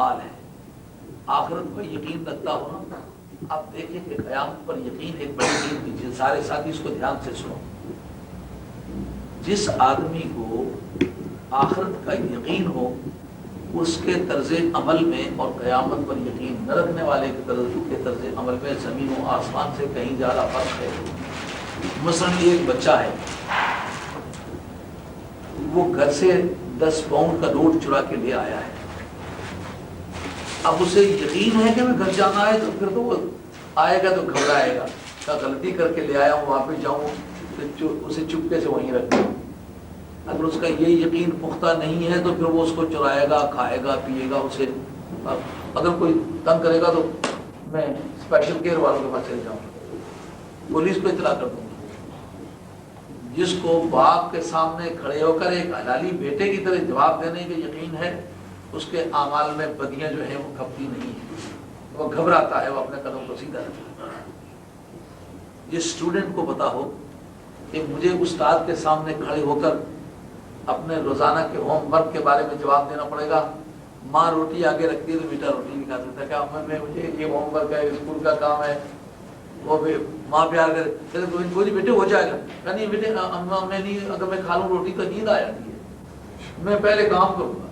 حال ہے. آخرت پر یقین رکھتا ہوں نا. آپ دیکھیں کہ قیامت پر یقین ایک بڑی چیز کی. سارے ساتھی اس کو دھیان سے سنو. جس آدمی کو آخرت کا یقین ہو اس کے طرز عمل میں اور قیامت پر یقین نہ رکھنے والے کے طرز عمل میں زمین و آسمان سے کہیں زیادہ فرق ہے. مثلا ایک بچہ ہے, وہ گھر سے 10 پاؤنڈ کا نوٹ چرا کے لے آیا ہے. اب اسے یقین ہے کہ میں گھر جانا ہے, تو پھر تو وہ آئے گا تو گھبرائے گا کہ غلطی کر کے لے آیا ہوں, واپس جاؤں تو اسے چپکے سے وہیں رکھ دوں. اگر اس کا یہ یقین پختہ نہیں ہے تو پھر وہ اس کو چرائے گا, کھائے گا, پیے گا. اسے اگر کوئی تنگ کرے گا تو میں اسپیشل کیئر والوں کے پاس چلے جاؤں گا, پولیس کو اطلاع کر دوں گا. جس کو باپ کے سامنے کھڑے ہو کر ایک حلالی بیٹے کی طرح جواب دینے کا یقین ہے, اس کے اعمال میں بدیاں جو ہیں وہ کھپتی نہیں ہیں. وہ گھبراتا ہے, وہ اپنے قدم کو سیدھا رکھتا ہے. جس اسٹوڈنٹ کو پتا ہو کہ مجھے استاد کے سامنے کھڑے ہو کر اپنے روزانہ کے ہوم ورک کے بارے میں جواب دینا پڑے گا. ماں روٹی آگے رکھتی ہے تو بیٹا روٹی نہیں کھا سکتا. کیا میں مجھے یہ ہوم ورک ہے, اسکول کا کام ہے, وہ بھی ماں پیار کرے کوئی بیٹے ہو جائے گا. نہیں بیٹے میں نہیں, اگر میں کھا لوں روٹی تو نیند آ جاتی ہے, میں پہلے کام کروں گا.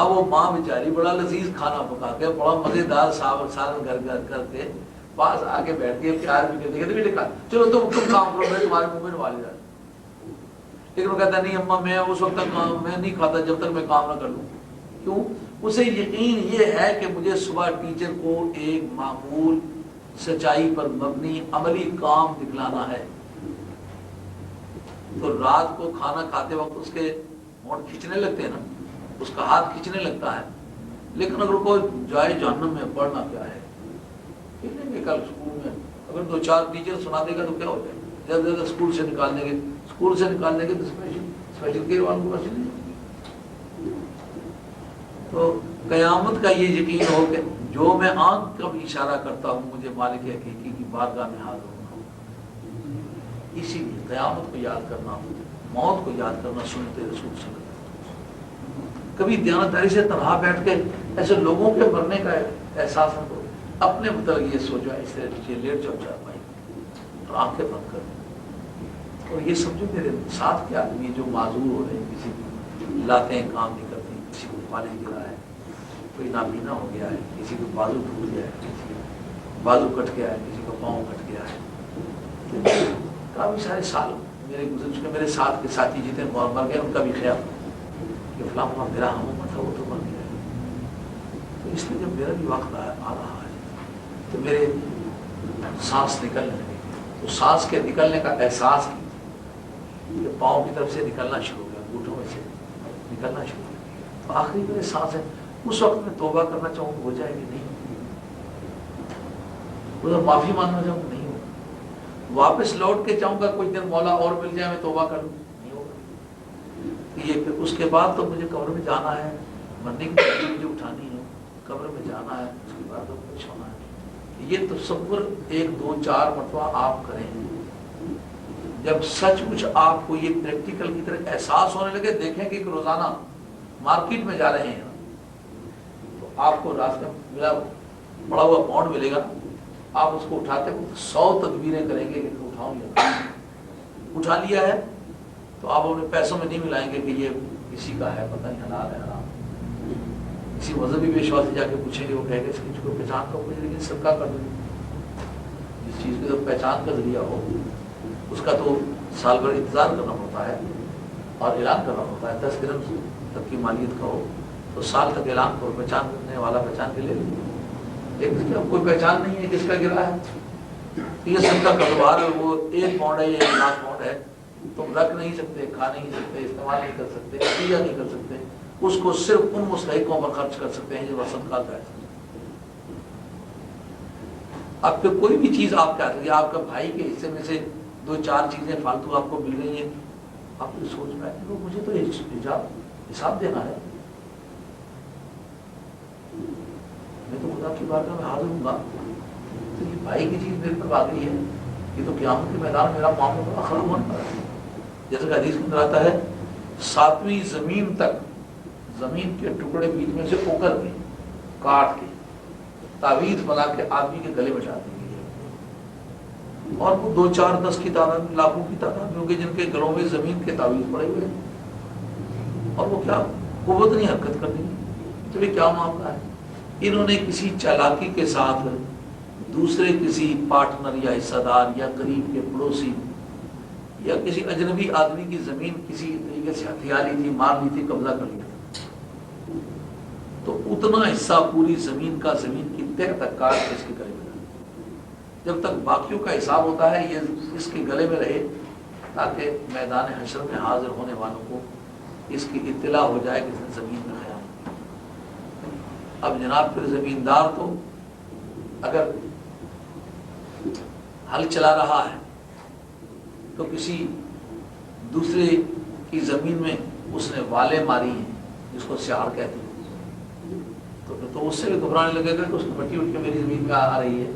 اب وہ ماں بیچاری بڑا لذیذ کھانا پکا کے, بڑا مزیدار سالن گھر کر کے پاس آ کے بیٹھتی ہے, پیار بھی کرتی ہے, بیٹے کھا چلو تم کام کرو, میں تمہارے منہ میں ڈال جاتا. لیکن وہ کہتا ہے نہیں اماں میں اس وقت تک میں نہیں کھاتا جب تک میں کام نہ کر لوں. کیوں؟ اسے یقین یہ ہے کہ مجھے صبح ٹیچر کو ایک معقول سچائی پر مبنی عملی کام دکھلانا ہے. تو رات کو کھانا کھاتے وقت اس کے ہونٹ کھینچنے لگتے ہیں نا, اس کا ہاتھ کھینچنے لگتا ہے. لیکن اگر کوئی جائے جہنم میں پڑھنا کیا ہے, کل اسکول میں اگر 2-4 ٹیچر سنا دے گا تو کیا ہو جائے گا. زیادہ سے زیادہ اسکول سے نکالنے کے تو اسپیشل کیئر والوں کو پاس نہیں. تو قیامت کا یہ یقین ہو کہ جو میں آنکھ کا بھی اشارہ کرتا ہوں مجھے مالک حقیقی کی بارگاہ میں حاضر ہونا. اسی لیے قیامت کو یاد کرنا, موت کو یاد کرنا سنت رسول صلی اللہ علیہ وسلم. کبھی دیانتداری سے تنہا بیٹھ کے ایسے لوگوں کے مرنے کا احساس نہ کرو. اپنے متعلق یہ سوچو, اس طرح نیچے لیٹ جاؤ چار بھائی اور آنکھیں بند کر, اور یہ سمجھو میرے ساتھ کے آدمی جو معذور ہو رہے ہیں, کسی کی لاتیں کام نہیں کرتی, کسی کو پانی گرا ہے, کوئی نابینا ہو گیا ہے, کسی کو بازو ٹوٹ گیا ہے, کسی کو بازو کٹ گیا ہے, کسی کو پاؤں کٹ گیا ہے. کافی سارے سال میرے گزر چکے. میرے ساتھ کے ساتھی جتنے مر گئے ان کا بھی خیال کہ فلاں فلاں میرا ہم تھا وہ تو مر گیا ہے. تو اس لیے جب میرا بھی وقت آ رہا ہے تو میرے سانس نکلنے لگے. تو سانس کے نکلنے کا احساس کہ پاؤں کی طرف سے نکلنا شروع ہو گیا, گھٹنوں میں سے نکلنا شروع ہو گیا. آخری میرے سانس ہے, اس وقت میں توبہ کرنا چاہوں ہو جائے گی نہیں, ادھر معافی مانگنا چاہوں نہیں ہوگا. واپس لوٹ کے چاہوں گا کچھ دن مولا اور مل جائے میں توبہ کر لوں نہیں ہوگا. یہ پھر اس کے بعد تو مجھے قبر میں جانا ہے, مرنے کی تکلیف مجھے اٹھانی ہے, قبر میں جانا ہے, اس کے بعد کچھ ہونا ہے. یہ تصور 1-2-4 مرتبہ آپ کریں. جب سچ مچ آپ کو یہ پریکٹیکل کی طرح احساس ہونے لگے, دیکھیں کہ روزانہ مارکیٹ میں جا رہے ہیں تو آپ کو راستے میں ملا بڑا ہوا پاؤنڈ ملے گا, آپ اس کو اٹھاتے 100 تدبیریں کریں گے کہ اٹھاؤں یا اٹھا لیا ہے تو آپ اپنے پیسوں میں نہیں ملائیں گے کہ یہ کسی کا ہے, پتہ نہیں حلال ہے حرام. کسی مذہبی پیشوا سے جا کے پوچھیں گے, وہ کہے گا اس کی کوئی پہچان کا کوئی, لیکن صدقہ کر دیں. جس چیز کی تو پہچان کا ذریعہ ہو اس کا تو سال بھر انتظار کرنا ہوتا ہے اور اعلان کرنا ہوتا ہے. 10 درہم تک کی مالیت کا ہو تو سال تک اعلان کرو, پہچان کرنے والا پہچان کے لے لیں. لیکن اس کی کوئی پہچان نہیں ہے کس کا گرا ہے, یہ صدقہ کا دوبار ہے, وہ 1 پاؤنڈ ہے یا 1 لاکھ پاؤنڈ ہے, تم رکھ نہیں سکتے, کھا نہیں سکتے, استعمال نہیں کر سکتے, عطیہ نہیں کر سکتے. اس کو صرف ان مستحقوں پر خرچ کر سکتے ہیں جو صدقہ کا ہے. اب پہ کوئی بھی چیز آپ کہتے ہیں, آپ کا بھائی کے حصے میں سے 2-4 چیزیں فالتو آپ کو مل رہی ہیں, آپ کی سوچ میں آئے کہ مجھے تو حساب دینا ہے, میں تو خدا کی بارگاہ میں حاضر ہوں گا, تو یہ بھائی کی چیز میرے پر آ گئی ہے, یہ تو قیامت کے میدان میرا معاملہ خراب ہونے پر ہے. جیسے کہ حدیث میں اندر آتا ہے 7ویں زمین تک زمین کے ٹکڑے بیچ میں سے اوکر گئے, کاٹ کے تعویذ بنا کے آدمی کے گلے میں ڈال دیں گے، اور وہ 2 4 10 کی تعداد میں، لاکھوں کی تعداد میں ہوگی جن کے گلوں میں زمین کے تعویذ پڑے ہوئے ہیں، اور وہ کیا قوت نہیں حرکت کرنے کی۔ تو یہ کیا معاملہ ہے؟ انہوں نے کسی چالاکی کے ساتھ دوسرے کسی پارٹنر یا حصہ دار یا قریب کے پڑوسی یا کسی اجنبی آدمی کی زمین کسی طریقے سے ہتھیا لی تھی، مار لی تھی، قبضہ کر لیا تھا، تو اتنا حصہ پوری زمین کا زمین کی تہ تک کاٹ کے اس کے گلے میں ڈالا۔ جب تک باقیوں کا حساب ہوتا ہے یہ اس کے گلے میں رہے، تاکہ میدان حشر میں حاضر ہونے والوں کو اس کی اطلاع ہو جائے کہ اس نے زمین میں خیانت کی۔ اب جناب پھر زمیندار تو اگر ہل چلا رہا ہے تو کسی دوسرے کی زمین میں اس نے والے ماری ہیں، جس کو سیاڑ کہتے ہیں، تو اس سے بھی گھبرانے لگے گا کہ اس کی مٹی اٹھ کے میری زمین میں آ رہی ہے،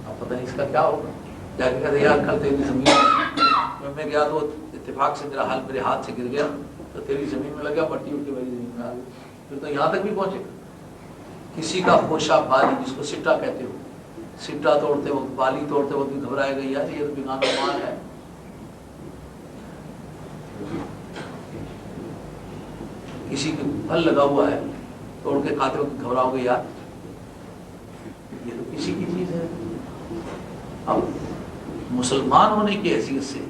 اب پتہ نہیں اس کا کیا ہوگا۔ جا کے کہتے یار کل تیری زمین میں گیا تو اتفاق سے میرا حل میرے ہاتھ سے گر گیا تو تیری زمین میں لگا، مٹی اٹھ کے میری زمین میں آ گئی، پھر تو یہاں تک بھی پہنچے گا۔ کسی کا خوشہ بالی، جس کو سٹا کہتے ہو، سٹا توڑتے وقت، بالی توڑتے وقت بھی گھبرائے گا، یار یہ تو بیگانہ مال ہے۔ کسی کے پھل لگا ہوا ہے، توڑ کے کھاتے وقت گھبراؤ گے، یار یہ تو کسی کی چیز ہے۔ اب مسلمان ہونے کی حیثیت سے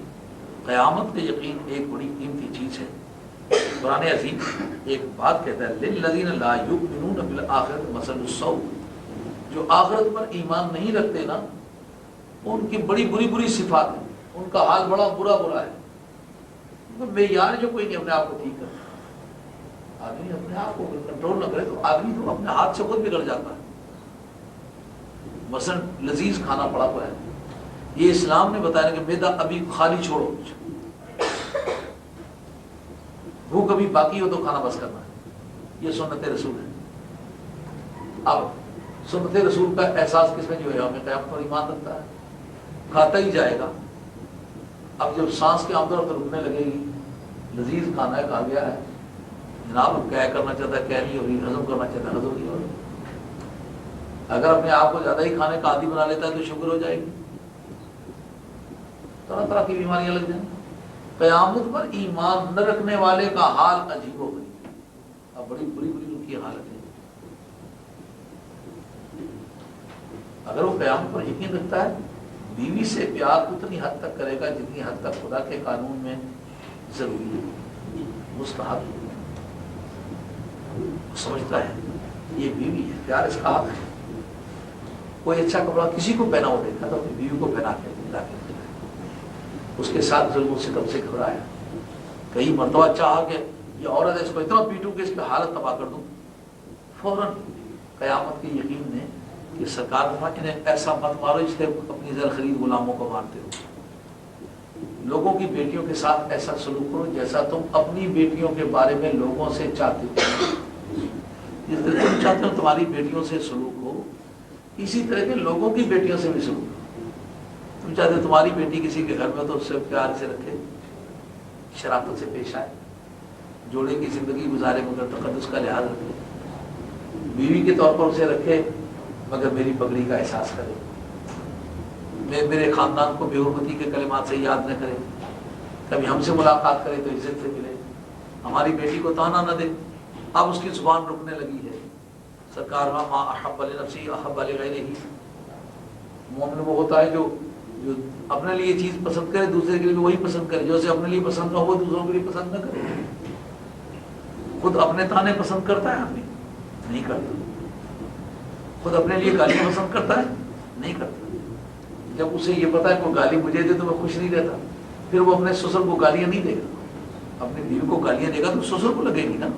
قیامت کا یقین ایک بڑی قیمتی چیز ہے۔ قرآن عظیم ایک بات کہتا ہے، للذین لا یؤمنون بالآخرۃ مثل السوء، جو آخرت پر ایمان نہیں رکھتے نا، ان کی بڑی بری بری صفات ہیں، ان کا حال بڑا برا برا ہے۔ معیار جو کوئی نہیں اپنے آپ کو ٹھیک کرتا، آدمی اپنے آپ کو کنٹرول نہ کرے تو آدمی تو اپنے ہاتھ سے خود بگڑ جاتا ہے۔ مثلا لذیذ کھانا پڑا ہوا ہے، یہ اسلام نے بتایا کہ میدا ابھی خالی چھوڑو، بھوک ابھی باقی ہو تو کھانا بس کرنا ہے، یہ سنت رسول ہے۔ اب سنت رسول کا احساس کس میں جو ہے، ہمیں قیامت پر ایمان رکھتا ہے، کھاتا ہی جائے گا۔ اب جب سانس کے آمد و رفت رکنے لگے گی، لذیذ کھانا ہے، کھا گیا ہے، جناب کیا کرنا چاہتا ہے کیا نہیں ہو رہی، ہضم کرنا چاہتا ہے ہضم نہیں ہو رہی۔ اگر اپنے آپ کو زیادہ ہی کھانے کا عادی بنا لیتا ہے تو شوگر ہو جائے گی، طرح طرح کی بیماریاں لگ جائیں۔ قیامت پر ایمان نہ رکھنے والے کا حال عجیب ہو گئی، اب بڑی بری بری ان کی حالت ہے۔ اگر وہ قیامت پر یقین رکھتا ہے، بیوی سے پیار اتنی حد تک کرے گا جتنی حد تک خدا کے قانون میں ضروری ہے، مستحب ہے۔ سمجھتا ہے یہ بیوی ہے، پیار اس کا حق ہے۔ کوئی اچھا کپڑا کسی کو پہنا ہو دیکھا تو اپنی بیوی کو پہنا کے لا کے اس کے ساتھ ظلم و ستم سے گھبرایا، کئی مرتبہ چاہا کہ یہ عورت ہے اس کو اتنا پیٹوں کہ اس کی حالت تباہ کر دوں، فوراً قیامت کے یقین نے کہ سرکار نے انہیں ایسا مت مارو جس سے اپنی زر خرید غلاموں کو مارتے ہو، لوگوں کی بیٹیوں کے ساتھ ایسا سلوک کرو جیسا تم اپنی بیٹیوں کے بارے میں لوگوں سے چاہتے ہو، جس طرح تم چاہتے ہو تمہاری بیٹیوں سے سلوک ہو، اسی طرح کے لوگوں کی بیٹیوں سے بھی سلوک ہو۔ تم چاہتے ہو تمہاری بیٹی کسی کے گھر میں تو اس سے پیار سے رکھے، شرافت سے پیش آئے، جوڑے کی زندگی گزارے مگر تقدس کا لحاظ رکھے، بیوی کے طور پر اسے رکھے مگر میری پگڑی کا احساس کرے، میرے خاندان کو بے حرمتی کے کلمات سے یاد نہ کرے، کبھی ہم سے ملاقات کرے تو عزت سے ملے، ہماری بیٹی کو تانا نہ دے۔ اب اس کی زبان رکنے لگی ہے۔ سرکار ما احب لنفسی احب لغیرہ، مومن وہ ہوتا ہے جو اپنے لیے چیز پسند کرے دوسرے کے لیے بھی وہی پسند کرے، جو اسے اپنے لیے پسند نہ ہو دوسروں کے لیے پسند نہ کرے۔ خود اپنے تانے پسند کرتا ہے آدمی؟ نہیں کرتا۔ خود اپنے لیے گالیاں پسند کرتا ہے؟ نہیں کرتا۔ جب اسے یہ پتا ہے کہ وہ گالی مجھے دے تو میں خوش نہیں رہتا، پھر وہ اپنے سسر کو گالیاں نہیں دے گا، اپنی بیوی کو گالیاں دے گا تو سسر کو لگے گی نا،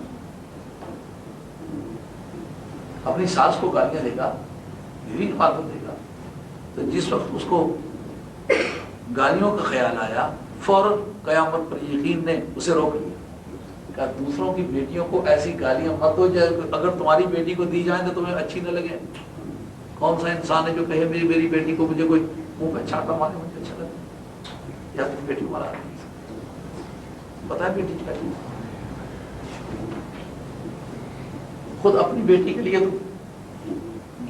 اپنی ساس کو گالیاں دے گا، بیوی حفاظت دے گا۔ تو جس وقت اس کو گالیوں کا خیال آیا، فوراً قیامت پر یقین نے اسے روک لیا کہ دوسروں کی بیٹیوں کو ایسی گالیاں مت دو اگر تمہاری بیٹی کو دی جائیں تو تمہیں اچھی نہ لگے۔ کون سا انسان ہے جو کہے میری بیٹی کو مجھے کوئی منہ پہ چھاٹا مارے مجھے اچھا لگتا، یا تم بیٹی مارا پتہ ہے بیٹی کیا چیز؟ خود اپنی بیٹی کے لیے تو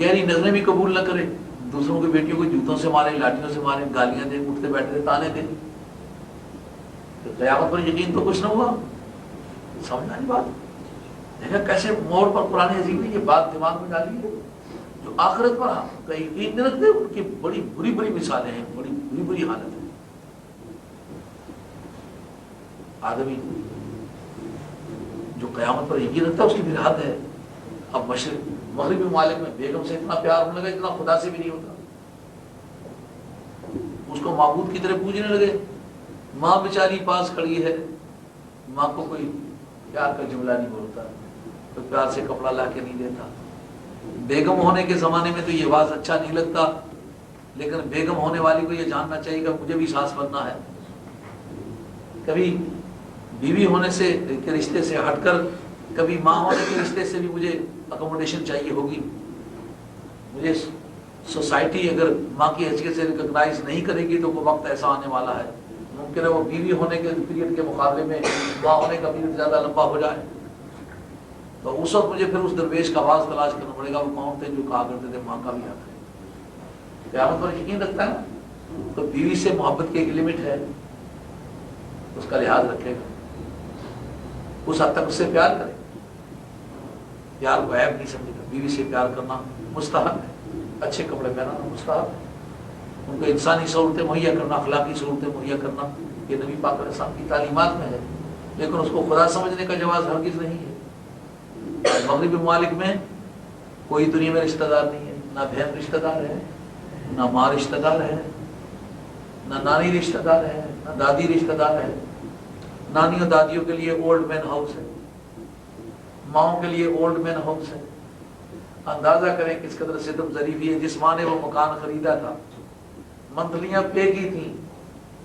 گہری نظریں بھی قبول نہ کرے، دوسروں کی بیٹیوں کو جوتوں سے مارے، لاٹھیوں سے مارے، گالیاں دے، اٹھتے بیٹھتے تانے دے، تو قیامت پر یقین تو کچھ نہ ہوا. سمجھنا نہیں بات. دیکھا کیسے موڑ پر قرآن عظیم نے یہ بات دماغ میں ڈالی ہے. جو آخرت پر کا یقین نہیں رکھتے ان کی بڑی بری بری مثالیں ہیں، بڑی بری بری حالت ہے. آدمی جو قیامت پر یقین رکھتا ہے اس کی پھر حد ہے. اب مشرق مغربی ممالک میں بیگم سے اتنا پیار ہونے لگا اتنا خدا سے بھی نہیں ہوتا. اس کو معبود کی طرح پوجنے لگے. ماں بیچاری پاس کھڑی ہے، ماں کو کوئی پیار کا جملہ نہیں بولتا، کوئی پیار سے کپڑا لا کے نہیں دیتا. بیگم ہونے کے زمانے میں تو یہ آواز اچھا نہیں لگتا، لیکن بیگم ہونے والی کو یہ جاننا چاہیے کہ مجھے بھی سانس بننا ہے. کبھی بیوی ہونے سے کے رشتے سے ہٹ کر کبھی ماں ہونے کے رشتے سے بھی مجھے اکوموڈیشن چاہیے ہوگی. مجھے سوسائٹی اگر ماں کی حیثیت سے ریکگنائز نہیں کرے گی تو وہ وقت ایسا آنے والا ہے، ممکن ہے وہ بیوی ہونے کے پیریڈ کے مقابلے میں ماں ہونے کا پیریڈ زیادہ لمبا ہو جائے. تو اس وقت مجھے پھر اس درویش کا آواز تلاش کرنا پڑے گا. وہ کون تھے جو کہا کرتے تھے ماں کا بھی حق ہے. قیامت پر یقین رکھتا ہے تو بیوی سے محبت کی ایک لمٹ ہے، اس کا لحاظ رکھے گا، اس حد تک اس سے پیار کرے. پیار کو عیب نہیں سمجھے گا. بیوی سے پیار کرنا مستحب ہے، اچھے کپڑے پہنانا مستحب ہے، ان کو انسانی سہولتیں مہیا کرنا، اخلاقی سہولتیں مہیا کرنا، یہ نبی پاک علیہ السلام کی تعلیمات میں ہے. لیکن اس کو خدا سمجھنے کا جواز ہرگز نہیں ہے. مغربی ممالک میں کوئی دنیا میں رشتہ دار نہیں ہے، نہ بہن رشتہ دار ہے، نہ ماں رشتہ دار ہے، نہ نانی رشتہ دار ہے، نہ دادی رشتہ دار ہے. نانی اور دادیوں کے لیے اولڈ مین ہاؤس ہے، ماؤں کے لیے اولڈ مین ہاؤس ہے. اندازہ کریں کس قدر ستم ظریفی ہے. جس ماں نے وہ مکان خریدا تھا، منتلیاں پے کی تھیں،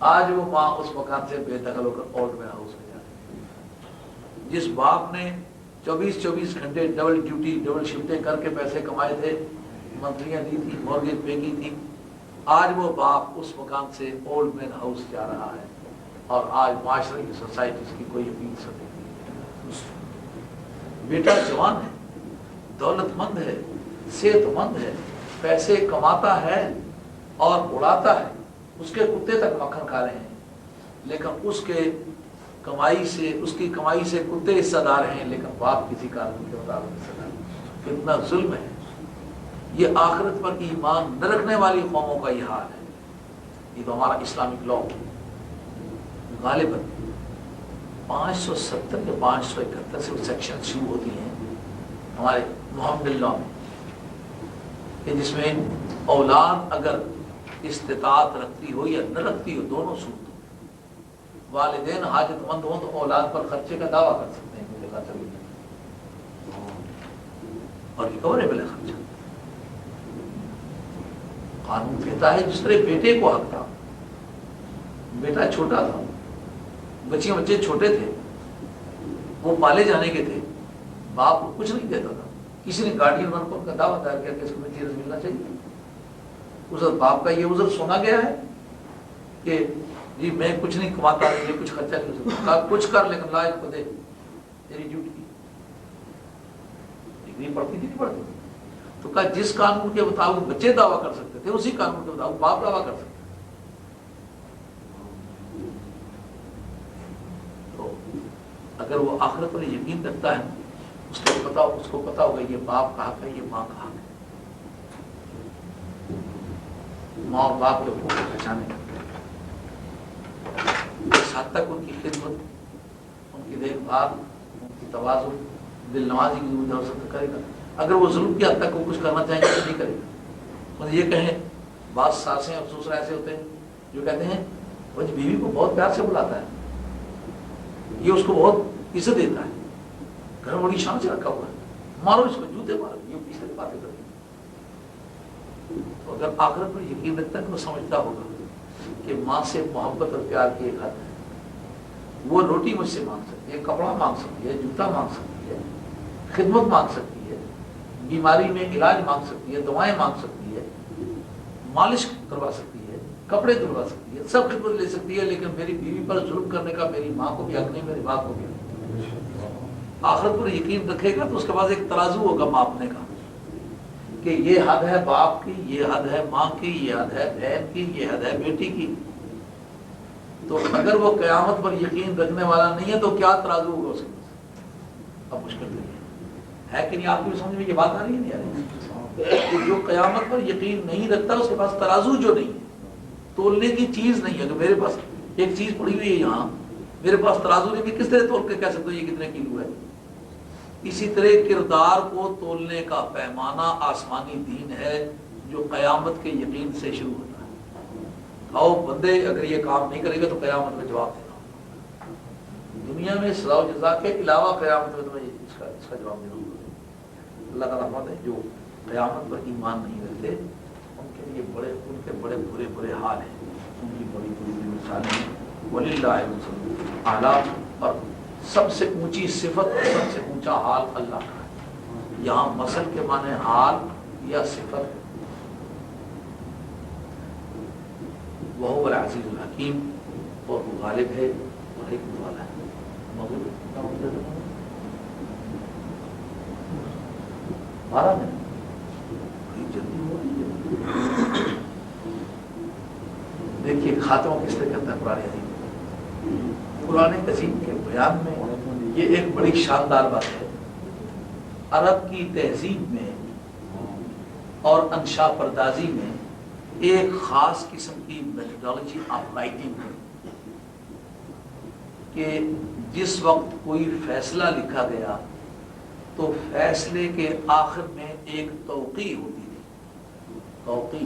آج وہ ماں اس مکان سے بے دخل ہو کر اولڈ مین ہاؤس میں جا رہی ہے. جس باپ نے 24 گھنٹے ڈبل ڈیوٹی ڈبل شفٹیں کر کے پیسے کمائے تھے، منتلیاں دی تھی، مورگیج پے کی تھی، آج وہ باپ اس مکان سے اولڈ مین ہاؤس جا رہا ہے. اور آج معاشرے کی سوسائٹی اس کی کوئی اپیل سے نہیں. بیٹا جوان ہے، دولت مند ہے، صحت مند ہے، پیسے کماتا ہے اور اڑاتا ہے، اس کے کتے تک مکھن کھا رہے ہیں، لیکن اس کی کمائی سے کتے حصہ دار ہیں، لیکن باپ کسی قانون کے مطابق حصہ دار. کتنا ظلم ہے. یہ آخرت پر ایمان نہ رکھنے والی قوموں کا یہ حال ہے. یہ تو ہمارا اسلامک لا غالباً 570 یا 571 سے وہ سیکشن شروع ہوتی ہیں ہمارے محمد لا میں، کہ جس میں اولاد اگر استطاعت رکھتی ہو یا نہ رکھتی ہو، دونوں صورتوں والدین حاجت مند ہوں تو اولاد پر خرچے کا دعویٰ کر سکتے ہیں مجھے خرچہ بھی اور ریکوریبل ہے خرچہ. قانون کہتا ہے جس طرح بیٹے کو حق تھا، بیٹا چھوٹا تھا، بچے چھوٹے تھے، وہ پالے جانے کے تھے، باپ کو کچھ نہیں دیتا تھا. کسی نے گارڈین بن کر ان کا دعویٰ دائر کیا کہ اس کو میٹیریل ملنا چاہیے. اس وقت باپ کا یہ عذر سنا گیا ہے کہ جی میں کچھ نہیں کماتا، یہ کچھ خرچہ نہیں کر سکتا. کچھ کر لیکن لائق کو دے، تیری ڈیوٹی. ڈگری پڑھتی تھی نہیں پڑھتی تھی. تو کہا جس قانون کے مطابق بچے دعویٰ کر سکتے تھے اسی قانون کے مطابق باپ دعویٰ کر سکتے. تو اگر وہ آخرت پر یقین رکھتا ہے اس کو پتا ہوگا یہ باپ کا حق ہے، یہ ماں کا حق ہے. ماں اور باپ کے حقوق کو پہچانے اس حد تک ان کی خدمت، ان کی دیکھ بھال، ان کی توازن، دل نوازی کی ضرورت کرے گا. اگر وہ ظلم کی حد تک وہ کچھ کرنا چاہیں گے تو نہیں کرے گا. یہ کہیں بعض ساسیں افسوس ایسے ہوتے ہیں جو کہتے ہیں وہ بیوی کو بہت پیار سے بلاتا ہے، یہ اس کو بہت عزت دیتا ہے، گھر بڑی شان سے رکھا ہوا ہے، مارو اس کو، جوتے مارو، یہ پیچھے باتیں کرتی ہیں. تو اگر آخرت پر یقین رکھتا ہے تو وہ سمجھتا ہوگا کہ ماں سے محبت اور پیار کی ایک حد ہے. وہ روٹی مجھ سے مانگ سکتی ہے، کپڑا مانگ سکتی ہے، جوتا مانگ سکتی ہے، خدمت مانگ سکتی ہے، بیماری میں علاج مانگ سکتی ہے، دوائیں مانگ سکتی ہے، مالش کروا سکتی ہے، کپڑے دھلوا سکتی ہے، سب خدمت لے سکتی ہے، لیکن میری بیوی پر ظلم کرنے کا میری ماں کو بھی حق نہیں، میری باپ کو بھی حق نہیں. آخرت پر یقین رکھے گا تو اس کے پاس ایک ترازو ہوگا ماپنے کا کہ یہ حد ہے باپ کی، یہ حد ہے ماں کی، یہ حد ہے بہن کی، یہ حد ہے بیٹی کی. تو اگر وہ قیامت پر یقین رکھنے والا نہیں ہے تو کیا ترازو ہوگا اس کے پاس؟ اب مشکل نہیں ہے کہ نہیں؟ آپ کی سمجھ میں یہ بات آ رہی ہے نہیں آ رہی؟ کہ جو قیامت پر یقین نہیں رکھتا اس کے پاس ترازو جو نہیں ہے، تولنے کی چیز نہیں ہے. کہ میرے پاس ایک چیز پڑی ہوئی ہے یہاں، میرے پاس ترازو نہیں، کہ کس طرح تول کے کہہ سکتے ہو یہ کتنے کلو ہے؟ اسی طرح کردار کو تولنے کا پیمانہ آسمانی دین ہے جو قیامت کے یقین سے شروع ہوتا ہے. آؤ بندے اگر یہ کام نہیں کرے گا تو قیامت میں جواب دینا. دنیا میں سزا و جزا کے علاوہ قیامت میں تمہیں اس کا جواب دینا ہوگا. اللہ تعالیٰ فرماتے ہیں جو قیامت پر ایمان نہیں رکھتے ان کے لیے ان کے بڑے برے برے حال ہیں، ان کی بڑی بری مثالیں ہیں. وَلِلَّهِ الْمَثَلُ الْأَعْلَىٰ، اور سب سے اونچی صفت، سب سے اونچا حال اللہ کا ہے. یہاں مثل کے معنی حال یا صفت ہے. وَهُوَ الْعَزِيزُ الْحَكِيمُ، اور وہ غالب ہے اور حکمت والا ہے. بارہ میں بڑی جلدی ہو رہی ہے. دیکھیے خاتمہ کس طرح کرتا ہے قرآن عظیم. قرآن عظیم کے بیان میں یہ ایک بڑی شاندار بات ہے. عرب کی تہذیب میں اور انشا پردازی میں ایک خاص قسم کی میتھڈالوجی آف رائٹنگ ہے کہ جس وقت کوئی فیصلہ لکھا گیا تو فیصلے کے آخر میں ایک توقیع ہوتی تھی.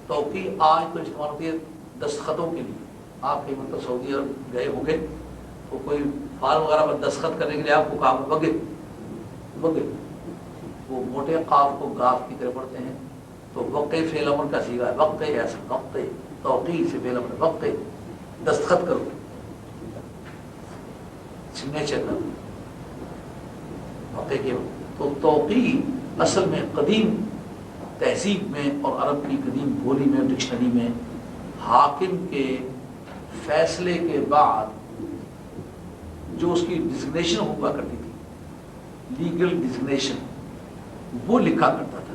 توقیع آج تو استعمال ہوتی ہے دستخطوں کے لیے. آپ کہیں مطلب سعودی عرب گئے ہوں گے تو کوئی فارم وغیرہ پر دستخط کرنے کے لیے آپ کو کہا بگے وہ موٹے قاف کو گاف کی طرح پڑھتے ہیں تو وقع فعل امر کا صیغہ ہے. وقع ایسا وقع توقیع سے فعل امر وقع دستخط کرو سگنیچر کرو وقع کے. تو توقیع اصل میں قدیم تہذیب میں اور عرب کی قدیم بولی میں ڈکشنری میں حاکم کے فیصلے کے بعد جو اس کی ڈیزگنیشن ہوا کرتی تھی، لیگل ڈیزگنیشن، وہ لکھا کرتا تھا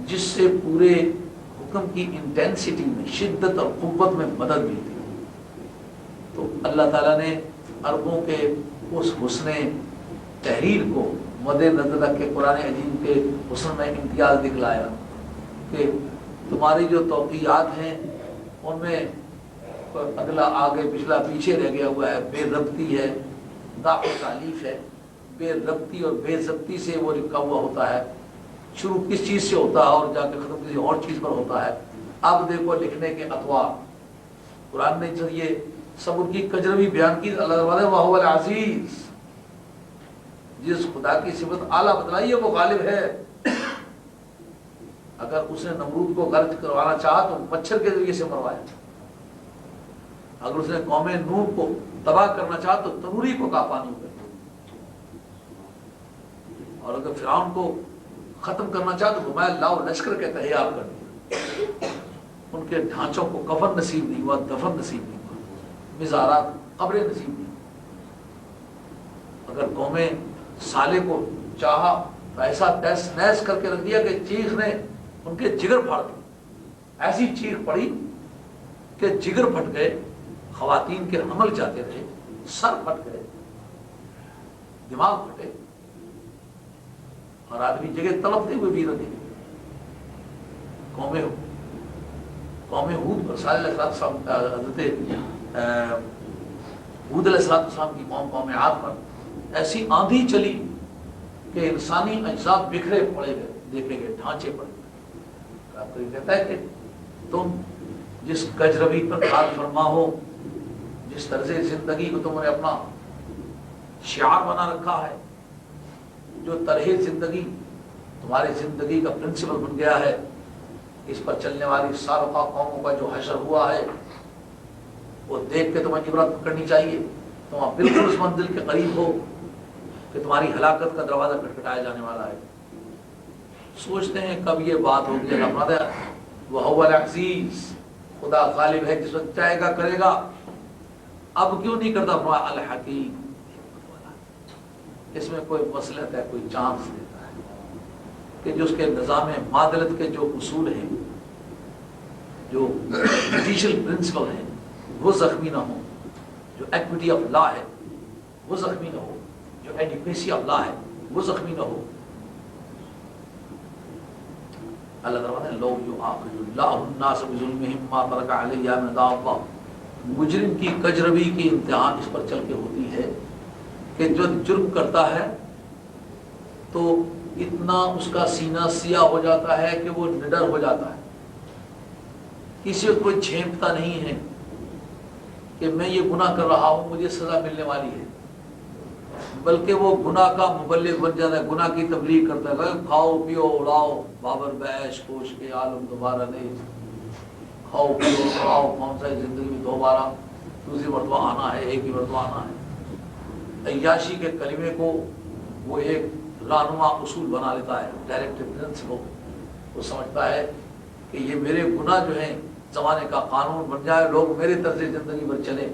جس سے پورے حکم کی انٹینسٹی میں، شدت اور قوت میں مدد ملتی تھی. تو اللہ تعالیٰ نے عربوں کے اس حسن تحریر کو مد نظر رکھ کے قرآن عظیم کے حسن میں امتیاز دکھلایا کہ تمہاری جو توقیعات ہیں ان میں اگلا آگے پچھلا پیچھے رہ گیا ہوا ہے، بے ربطی ہے، ضعف تالیف ہے. بے ربطی اور بے ضبطی سے وہ لکھا ہوا ہوتا ہے. شروع کس چیز سے ہوتا ہے اور جا کے ختم کسی اور چیز پر ہوتا ہے. اب دیکھو لکھنے کے اطوار قرآن نے جو یہ صبر کی کجروی بیان کی. اللہ تعالیٰ نے وَهُوَ الْعَزِيزُ، جس خدا کی صفت اعلیٰ بتلائی ہے وہ غالب ہے. اگر اس نے نمرود کو غرق کروانا چاہا تو مچھر کے ذریعے سے مروایا. اگر اس نے قوم نوح کو تباہ کرنا چاہا تو تنوری کو پانی ہو گیا. اور اگر فرعون کو ختم کرنا چاہا تو گھمایا لاؤ لشکر کے تیار کر دیا. ان کے ڈھانچوں کو کفن نصیب نہیں ہوا، دفن نصیب نہیں ہوا، مزارات قبریں نصیب نہیں. اگر قوم صالح کو چاہا تو ایسا تیس نیس کر کے رکھ دیا کہ چیخ نے ان کے جگر پھاڑ دی. ایسی چیخ پڑی کہ جگر پھٹ گئے، خواتین کے حمل جاتے رہے، سر پھٹ گئے، دماغ پھٹے اور آدمی جگہ تڑپتے ہوئے بھی رہتے. قوم ہود پر صالح علیہ السلام، حضرت ہود علیہ السلام کی قوم عاد پر ایسی آندھی چلی کہ انسانی اجزاء بکھرے پڑے گئے، دیکھے گئے ڈھانچے پڑے گئے. کہتا ہے کہ تم جس کجروی پر کار فرما ہو، جس طرز زندگی کو تم نے اپنا شعار بنا رکھا ہے، جو طرح زندگی تمہاری زندگی کا پرنسپل بن گیا ہے، اس پر چلنے والی سابقہ قوموں کا جو حشر ہوا ہے وہ دیکھ کے تمہیں عبرت پکڑنی چاہیے. تم بالکل اس منزل کے قریب ہو کہ تمہاری ہلاکت کا دروازہ کھٹکھٹایا جانے والا ہے. سوچتے ہیں کب یہ بات ہوگی. اللہ فرماتا ہے وَهُوَ الْعَزِيزُ، خدا غالب ہے، جس وقت چاہے گا کرے گا. اب کیوں نہیں کرتا؟ الحکیم، اس میں کوئی مصلحت ہے، کوئی چانس دیتا ہے. کہ جو اس کے نظام معادلت کے جو اصول ہیں، جو جوڈیشل پرنسپل ہیں، وہ زخمی نہ ہوں، جو ایکویٹی آف لا ہے وہ زخمی نہ ہو، جو ایڈیکویسی آف لا ہے وہ زخمی نہ ہو۔ اللہ تعالیٰ نے لو یؤاخذ اللہ الناس بظلمہم ما ترک علیہا من دابہ، مجرم کی کجروی کی انتہا اس پر چل کے ہوتی ہے کہ جو جرم کرتا ہے تو اتنا اس کا سینہ سیاہ ہو جاتا ہے کہ وہ نڈر ہو جاتا ہے، کسی کو کوئی چھینپتا نہیں ہے کہ میں یہ گناہ کر رہا ہوں، مجھے سزا ملنے والی ہے، بلکہ وہ گناہ کا مبلغ بن جاتا ہے، گناہ کی تبلیغ کرتا ہے، کھاؤ پیو اڑاؤ بابر بیش کوش کے عالم دوبارہ نہیں، کھاؤ پیو اڑاؤ، کون سا زندگی میں دوبارہ دوسری مرتبہ آنا ہے، ایک ہی مرتبہ آنا ہے۔ عیاشی کے کلمے کو وہ ایک رہنما اصول بنا لیتا ہے، ڈائریکٹو پرنسپل، وہ سمجھتا ہے کہ یہ میرے گناہ جو ہیں زمانے کا قانون بن جائے، لوگ میرے طرز زندگی پر چلیں۔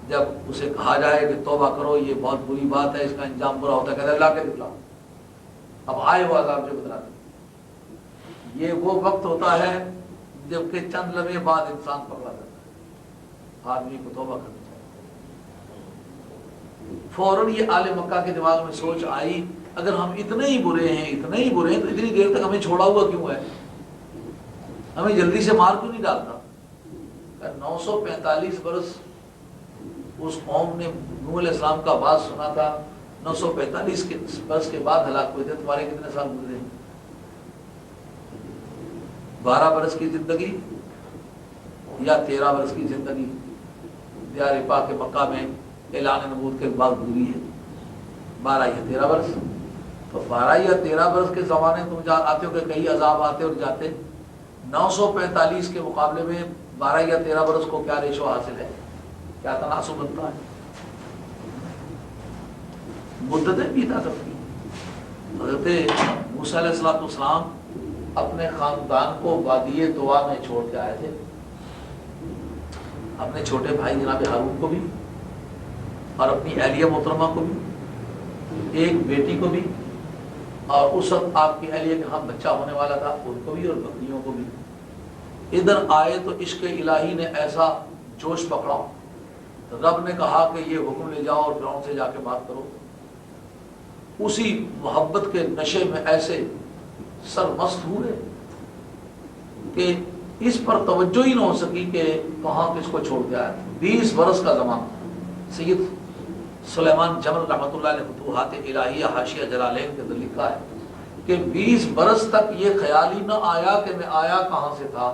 جب اسے کہا جائے کہ توبہ کرو یہ بہت بری بات ہے، اس کا انجام برا ہوتا ہے، کہتے ہیں اللہ کے دکھلاؤ، اب آئے وہ عذاب جو بتلاتے۔ یہ وہ وقت ہوتا ہے جب کہ چند لمحے بعد انسان پکڑا جاتا ہے، آدمی کو توبہ کرنی چاہیے۔ فوراً یہ آل مکہ کے دماغ میں سوچ آئی، اگر ہم اتنے ہی برے ہیں تو اتنی دیر تک ہمیں چھوڑا ہوا کیوں ہے، ہمیں جلدی سے مار کیوں نہیں ڈالتا؟ 945 برس اس قوم نے نوح علیہ السلام کا بات سنا تھا، 945 برس کے بعد ہلاک ہوئے تھے، تمہارے کتنے سال گزرے؟ 12 برس کی زندگی یا 13 برس کی زندگی دیار پاک مکہ میں اعلان نبوت کے بعد گزری ہے، 12 یا 13 برس۔ تو 12 یا 13 برس کے زمانے تم آتے ہو کہ کئی عذاب آتے اور جاتے، 945 کے مقابلے میں 12 یا 13 برس کو کیا ریشو حاصل ہے، کیا تناسب بنتا ہے؟ مدتیں بیتا کرتی۔ حضرت موسیٰ علیہ السلام اپنے خاندان کو وادی طویٰ میں چھوڑ کے آئے تھے، اپنے چھوٹے بھائی جناب ہارون کو بھی اور اپنی اہلیہ محترمہ کو بھی، ایک بیٹی کو بھی، اور اس وقت آپ کی اہلیہ کے ہاں بچہ ہونے والا تھا ان کو بھی، اور بکریوں کو بھی۔ ادھر آئے تو عشق الہی نے ایسا جوش پکڑا، رب نے کہا کہ یہ حکم لے جاؤ اور فرعون سے جا کے بات کرو۔ اسی محبت کے نشے میں ایسے سرمست ہوئے کہ اس پر توجہ ہی نہ ہو سکی کہ کہاں کس کو چھوڑ کے آیا۔ 20 برس کا زمانہ، سید سلیمان جمل رحمۃ اللہ علیہ فتوحات الہیہ حاشیہ جلالین کے اندر لکھا ہے کہ 20 برس تک یہ خیال ہی نہ آیا کہ میں آیا کہاں سے تھا،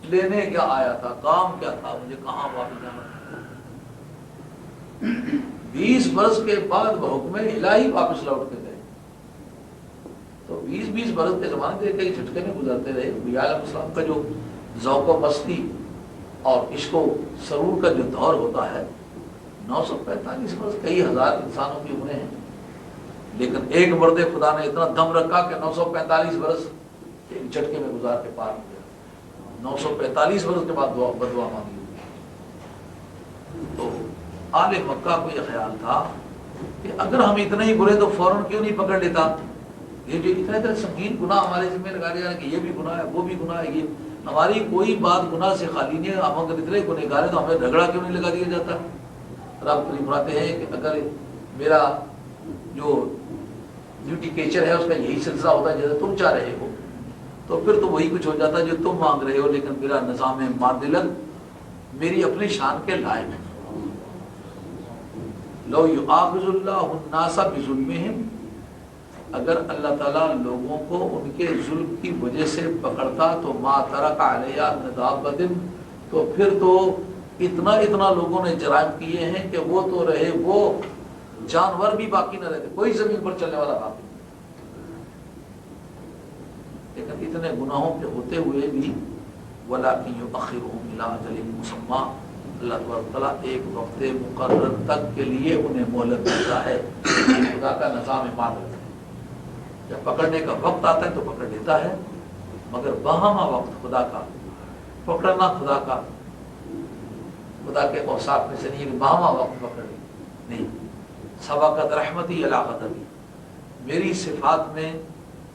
لینے کیا آیا تھا، کام کیا تھا، مجھے کہاں واپس جانا تھا۔ 20 برس کے بعد بحکم الہی واپس لوٹ کے گئے۔ تو 20 برس کے زمانے کے کئی جھٹکے میں گزرتے رہے۔ انبیاء علیہ السلام کا جو ذوق و مستی اور عشق و سرور کا جو دور ہوتا ہے، 945 برس کئی ہزار انسانوں کی عمریں ہیں، لیکن ایک مرد خدا نے اتنا دم رکھا کہ 945 برس ایک جھٹکے میں گزار کے پار ہو گیا۔ 945 برس کے بعد بدعا مانگی ہوئی۔ تو آل مکہ کو یہ خیال تھا کہ اگر ہم اتنے ہی برے تو فوراً کیوں نہیں پکڑ لیتا، یہ جو اتنے سنگین گناہ ہمارے ذمہ لگا دیا کہ یہ بھی گناہ ہے وہ بھی گناہ ہے، یہ ہماری کوئی بات گناہ سے خالی نہیں ہے، ہم اگر اتنے گنہگار ہیں تو ہمیں جھگڑا کیوں نہیں لگا دیا جاتا؟ رب فرماتے ہیں کہ اگر میرا جو ڈیوٹی کیچر ہے اس کا یہی سلسلہ ہوتا ہے جیسے تم چاہ رہے ہو، تو پھر تو وہی کچھ ہو جاتا ہے جو تم مانگ رہے ہو، لیکن میرا نظام معدلت میری اپنی شان کے لائق ہے۔ لو یؤاخذ اللہ الناس بظلمہم، اگر اللہ تعالیٰ لوگوں کو ان کے ظلم کی وجہ سے پکڑتا تو ما ترک علیہا من دابۃ، تو پھر تو اتنا لوگوں نے جرائم کیے ہیں کہ وہ تو رہے، وہ جانور بھی باقی نہ رہتے، کوئی زمین پر چلنے والا باقی نہیں۔ لیکن اتنے گناہوں کے ہوتے ہوئے بھی وَلَٰكِن يُؤَخِّرُهُمْ إِلَىٰ أَجَلٍ مُّسَمًّى، اللہ تبارک تعالیٰ ایک وقت مقرر تک کے لیے انہیں مہلت دیتا ہے۔ خدا کا نظام معادلت ہے، جب پکڑنے کا وقت آتا ہے تو پکڑ لیتا ہے، مگر بہامہ وقت خدا کا پکڑنا، خدا کے اوصاف میں سے نہیں ہے، بہامہ وقت پکڑ نہیں۔ سبقت رحمتی علی غضبی، میری صفات میں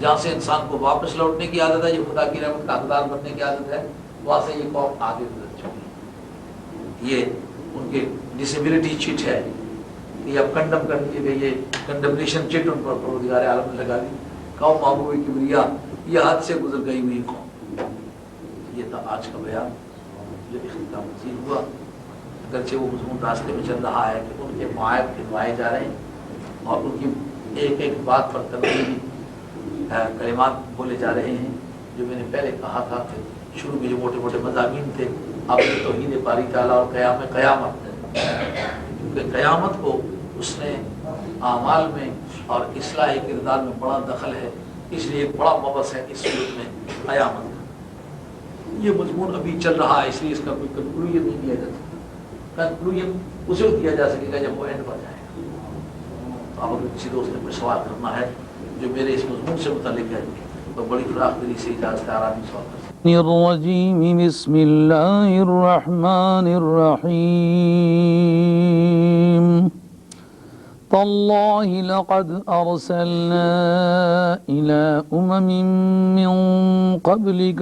جہاں سے انسان کو واپس لوٹنے کی عادت ہے، یہ خدا کی رحمت کا حقدار بننے کی عادت ہے، وہاں سے یہ قوم آگے گزر چکی ہے۔ یہ ان کے ڈسیبلٹی چٹ ہے، یہ اب کنڈم کر دیے گئے، یہ کنڈمنیشن چٹ ان پر پروردگار عالم نے لگا دی۔ قوم محبوب کبریا، یہ حد سے گزر گئی ہوئی قوم۔ یہ تھا آج کا بیان جو اختتام پذیر ہوا، اگرچہ وہ مضمون راستے میں چل رہا ہے کہ ان کے معائب گنوائے جا رہے ہیں اور ان کی ایک ایک بات پر تنقیدی کلمات بولے جا رہے ہیں۔ جو میں نے پہلے کہا تھا کہ شروع میں جو موٹے موٹے مضامین تھے، اب یہ توحید باری تعالیٰ اور قیامت کیونکہ قیامت کو اس نے اعمال میں اور اصلاح کردار میں بڑا دخل ہے، اس لیے ایک بڑا مبحث ہے اس صورت میں قیامت کا۔ یہ مضمون ابھی چل رہا ہے، اس لیے اس کا کوئی کنکلوژن نہیں دیا جا سکتا۔ کنکلوژن اسے دیا جا سکے گا جب وہ اینڈ پر جائے گا۔ تو اب اگر کسی دوست نے کوئی سوال کرنا ہے جو میرے اس مضمون سے متعلق ہے تو بڑی فراخ دلی سے اجازت ہے، آرام سوال کر سکتے ہیں۔ الرجیم بسم اللہ الرحمن الرحیم تاللہ لقد ارسلنا الى من قبلك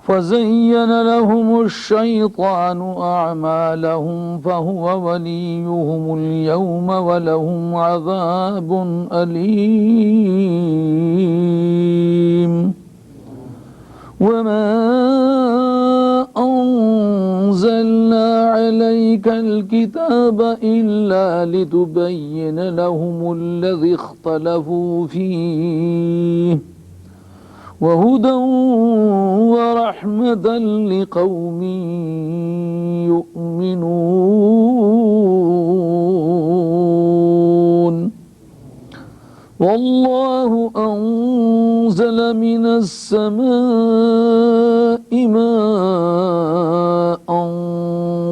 فزين لهم الشيطان أعمالهم فهو وليهم اليوم ولهم عذاب أليم وما أنزلنا عليك الكتاب إلا لتبين لهم الذي اختلفوا فيه وهدى ورحمة لقوم يؤمنون والله أنزل من السماء ماء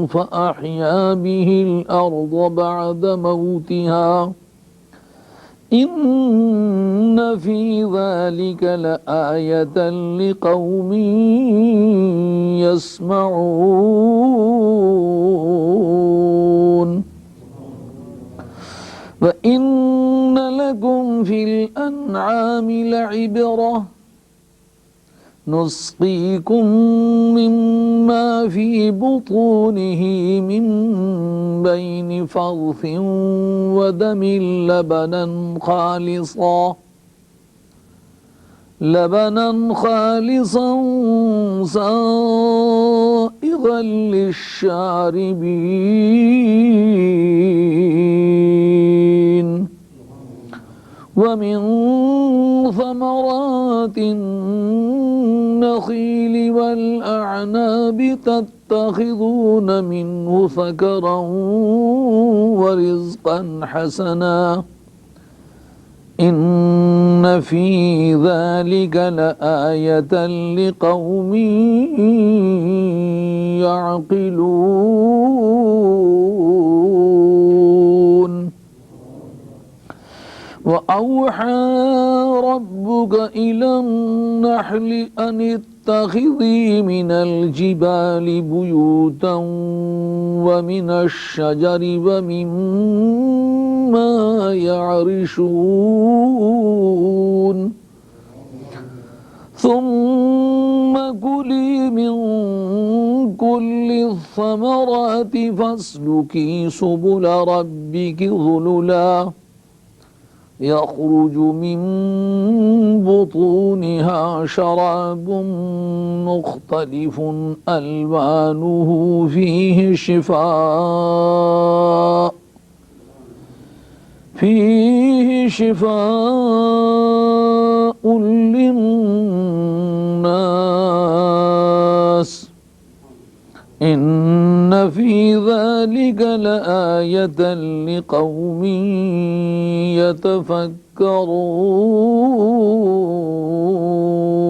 فأحيا به الأرض بعد موتها إن في ذلك لآية لقوم يسمعون وإن لكم في الأنعام لعبرة نسقيكم مما في بطونه من بين فرث ودم لبنا خالصا سائغا للشاربين ومن ثمرات النخيل والأعناب تتخذون منه سكرا ورزقا حسنا إن في ذلك لآية لقوم يعقلون وأوحى ربك إلى النحل أن اتخذي من الجبال بيوتا ومن الشجر ومما يعرشون ثم كلي من كل الثمرات فاسلكي سبل ربك ذللا يخرج من بطونها شراب مختلف ألوانه فيه شفاء للناس إن في ذلك لآية لقوم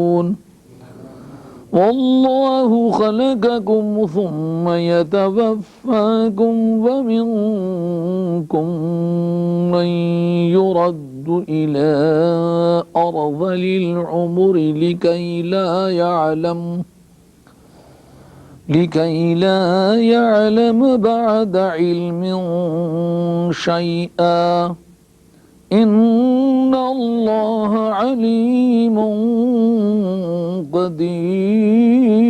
يتفكرون والله خلقكم ثم يتوفاكم ومنكم من يرد إلى أرذل العمر لكي لا يعلم بعد علم شيئا إن الله عليم قدير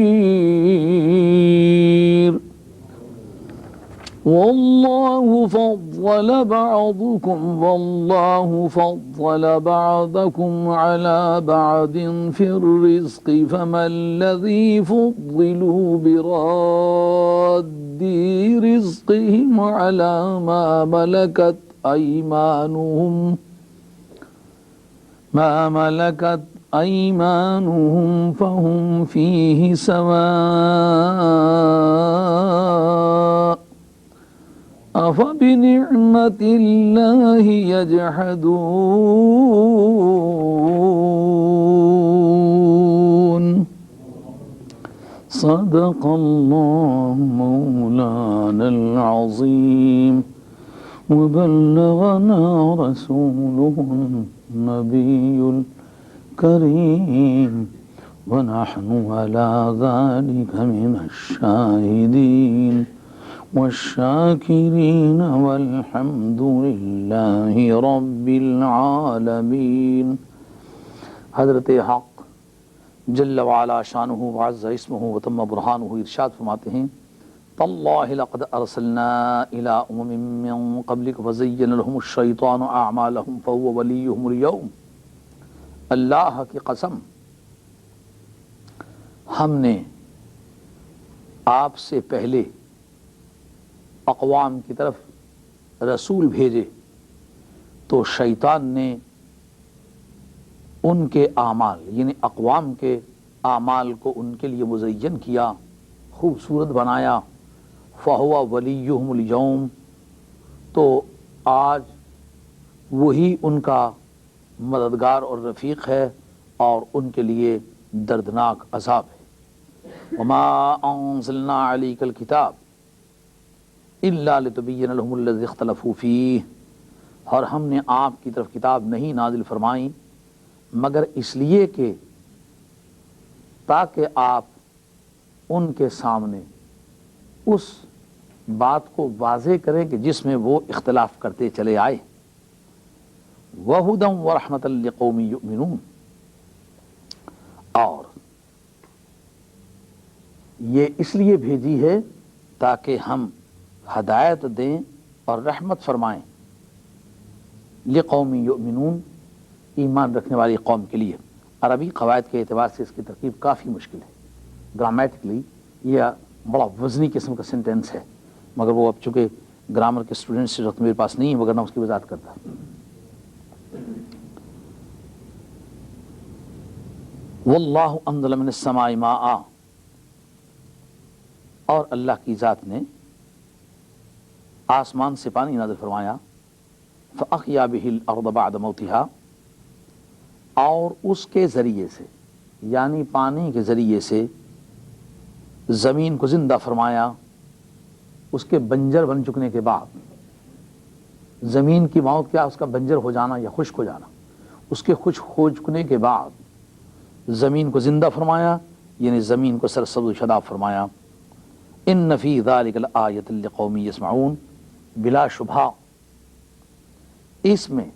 والله فضل بعضكم على بعض في الرزق فما الذي فضلوا براد رزقهم على ما ملكت أيمانهم فهم فيه سواء أفبنعمة الله يجحدون صدق الله مولانا العظيم وبلغنا رسوله النبي الكريم ونحن على ذلك من الشاهدين والشاكرين والحمد لله رب العالمين۔ حضرت حق جل وعلا شانہ وعز اسمہ وتم برہانہ ارشاد فرماتے ہیں تاللہ لقد ارسلنا الى امم من قبلک وزین لهم الشیطان اعمالهم فهو ولیہم اليوم۔ اللہ کی قسم ہم نے آپ سے پہلے اقوام کی طرف رسول بھیجے تو شیطان نے ان کے اعمال یعنی اقوام کے اعمال کو ان کے لیے مزین کیا، خوبصورت بنایا۔ فَهُوَ وَلِيُّهُمُ الْيَوْمِ، تو آج وہی ان کا مددگار اور رفیق ہے اور ان کے لیے دردناک عذاب ہے۔ وَمَا أَنزَلْنَا عَلَيْكَ الْكِتَابَ إِلَّا لِتُبَيِّنَ لَهُمُ الَّذِي اخْتَلَفُوا فِيهِ، اور ہم نے آپ کی طرف کتاب نہیں نازل فرمائی مگر اس لیے کہ تاکہ آپ ان کے سامنے اس بات کو واضح کریں کہ جس میں وہ اختلاف کرتے چلے آئے۔ وَهُدًى وَرَحْمَةً لِقَوْمٍ يُؤْمِنُونَ، اور یہ اس لیے بھیجی ہے تاکہ ہم ہدایت دیں اور رحمت فرمائیں لقوم یؤمنون، ایمان رکھنے والی قوم کے لیے۔ عربی قواعد کے اعتبار سے اس کی ترکیب کافی مشکل ہے، گرامیٹکلی یہ بڑا وزنی قسم کا سینٹینس ہے، مگر وہ اب چونکہ گرامر کے اسٹوڈنٹس سے وقت میرے پاس نہیں ہے وگرنہ اس کی وضاحت کرتا۔ واللہ انزل من السماء ماء، اور اللہ کی ذات نے آسمان سے پانی نازل فرمایا۔ فَأَحْيَا بِهِ الْأَرْضَ بَعْدَ مَوْتِهَا، اور اس کے ذریعے سے یعنی پانی کے ذریعے سے زمین کو زندہ فرمایا اس کے بنجر بن چکنے کے بعد۔ زمین کی موت کیا؟ اس کا بنجر ہو جانا یا خشک ہو جانا۔ اس کے خشک ہو چکنے کے بعد زمین کو زندہ فرمایا یعنی زمین کو سرسبز و شاداب فرمایا۔ ان فی ذلک لآیۃ لقوم یسمعون، بلا شبہ اس میں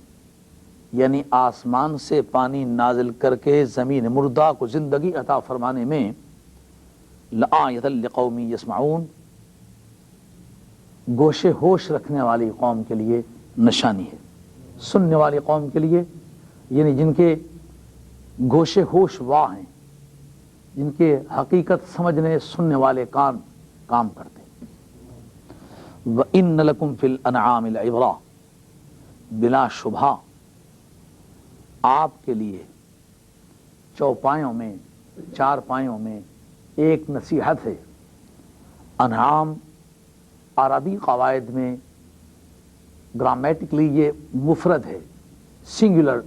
یعنی آسمان سے پانی نازل کر کے زمین مردہ کو زندگی عطا فرمانے میں لآیۃ لقوم یسمعون، گوش ہوش رکھنے والی قوم کے لیے نشانی ہے۔ سننے والی قوم کے لیے یعنی جن کے گوش ہوش واہ ہیں، جن کے حقیقت سمجھنے سننے والے کان کام کرتے۔ وَإِنَّ لَكُمْ فِي الْأَنْعَامِ لَعِبْرَةً، بلا شبہ آپ کے لیے چوپایوں میں چار پایوں میں ایک نصیحت ہے۔ انعام عربی قواعد میں گرامیٹکلی یہ مفرد ہے، سنگولر،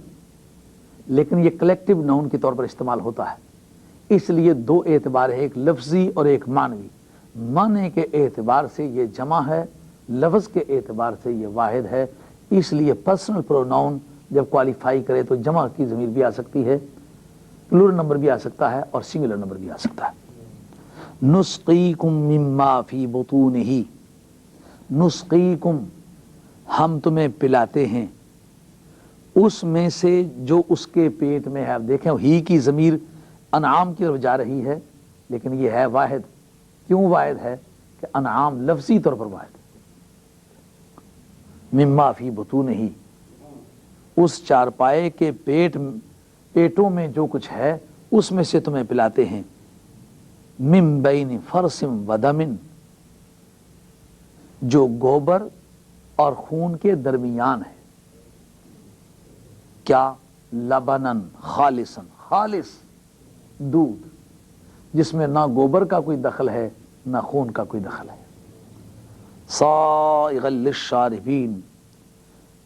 لیکن یہ کلیکٹیو ناؤن کے طور پر استعمال ہوتا ہے، اس لیے دو اعتبار ہے، ایک لفظی اور ایک معنوی۔ معنی کے اعتبار سے یہ جمع ہے، لفظ کے اعتبار سے یہ واحد ہے، اس لیے پرسنل پروناؤن جب کوالیفائی کرے تو جمع کی ضمیر بھی آ سکتی ہے، پلورل نمبر بھی آ سکتا ہے اور سنگولر نمبر بھی آ سکتا ہے۔ نسقیکم مما فی بطونہ، نسقیکم ہم تمہیں پلاتے ہیں، اس میں سے جو اس کے پیٹ میں ہے. اب دیکھیں ہی کی ضمیر انعام کی طرف جا رہی ہے، لیکن یہ ہے واحد. کیوں واحد ہے؟ کہ انعام لفظی طور پر واحد ہے. مما فی بطونہ، اس چارپائے کے پیٹوں میں جو کچھ ہے اس میں سے تمہیں پلاتے ہیں. من بین فرث و دم، جو گوبر اور خون کے درمیان ہے. کیا؟ لبنن خالصا، خالص دودھ جس میں نہ گوبر کا کوئی دخل ہے نہ خون کا کوئی دخل ہے. صائغا للشاربین،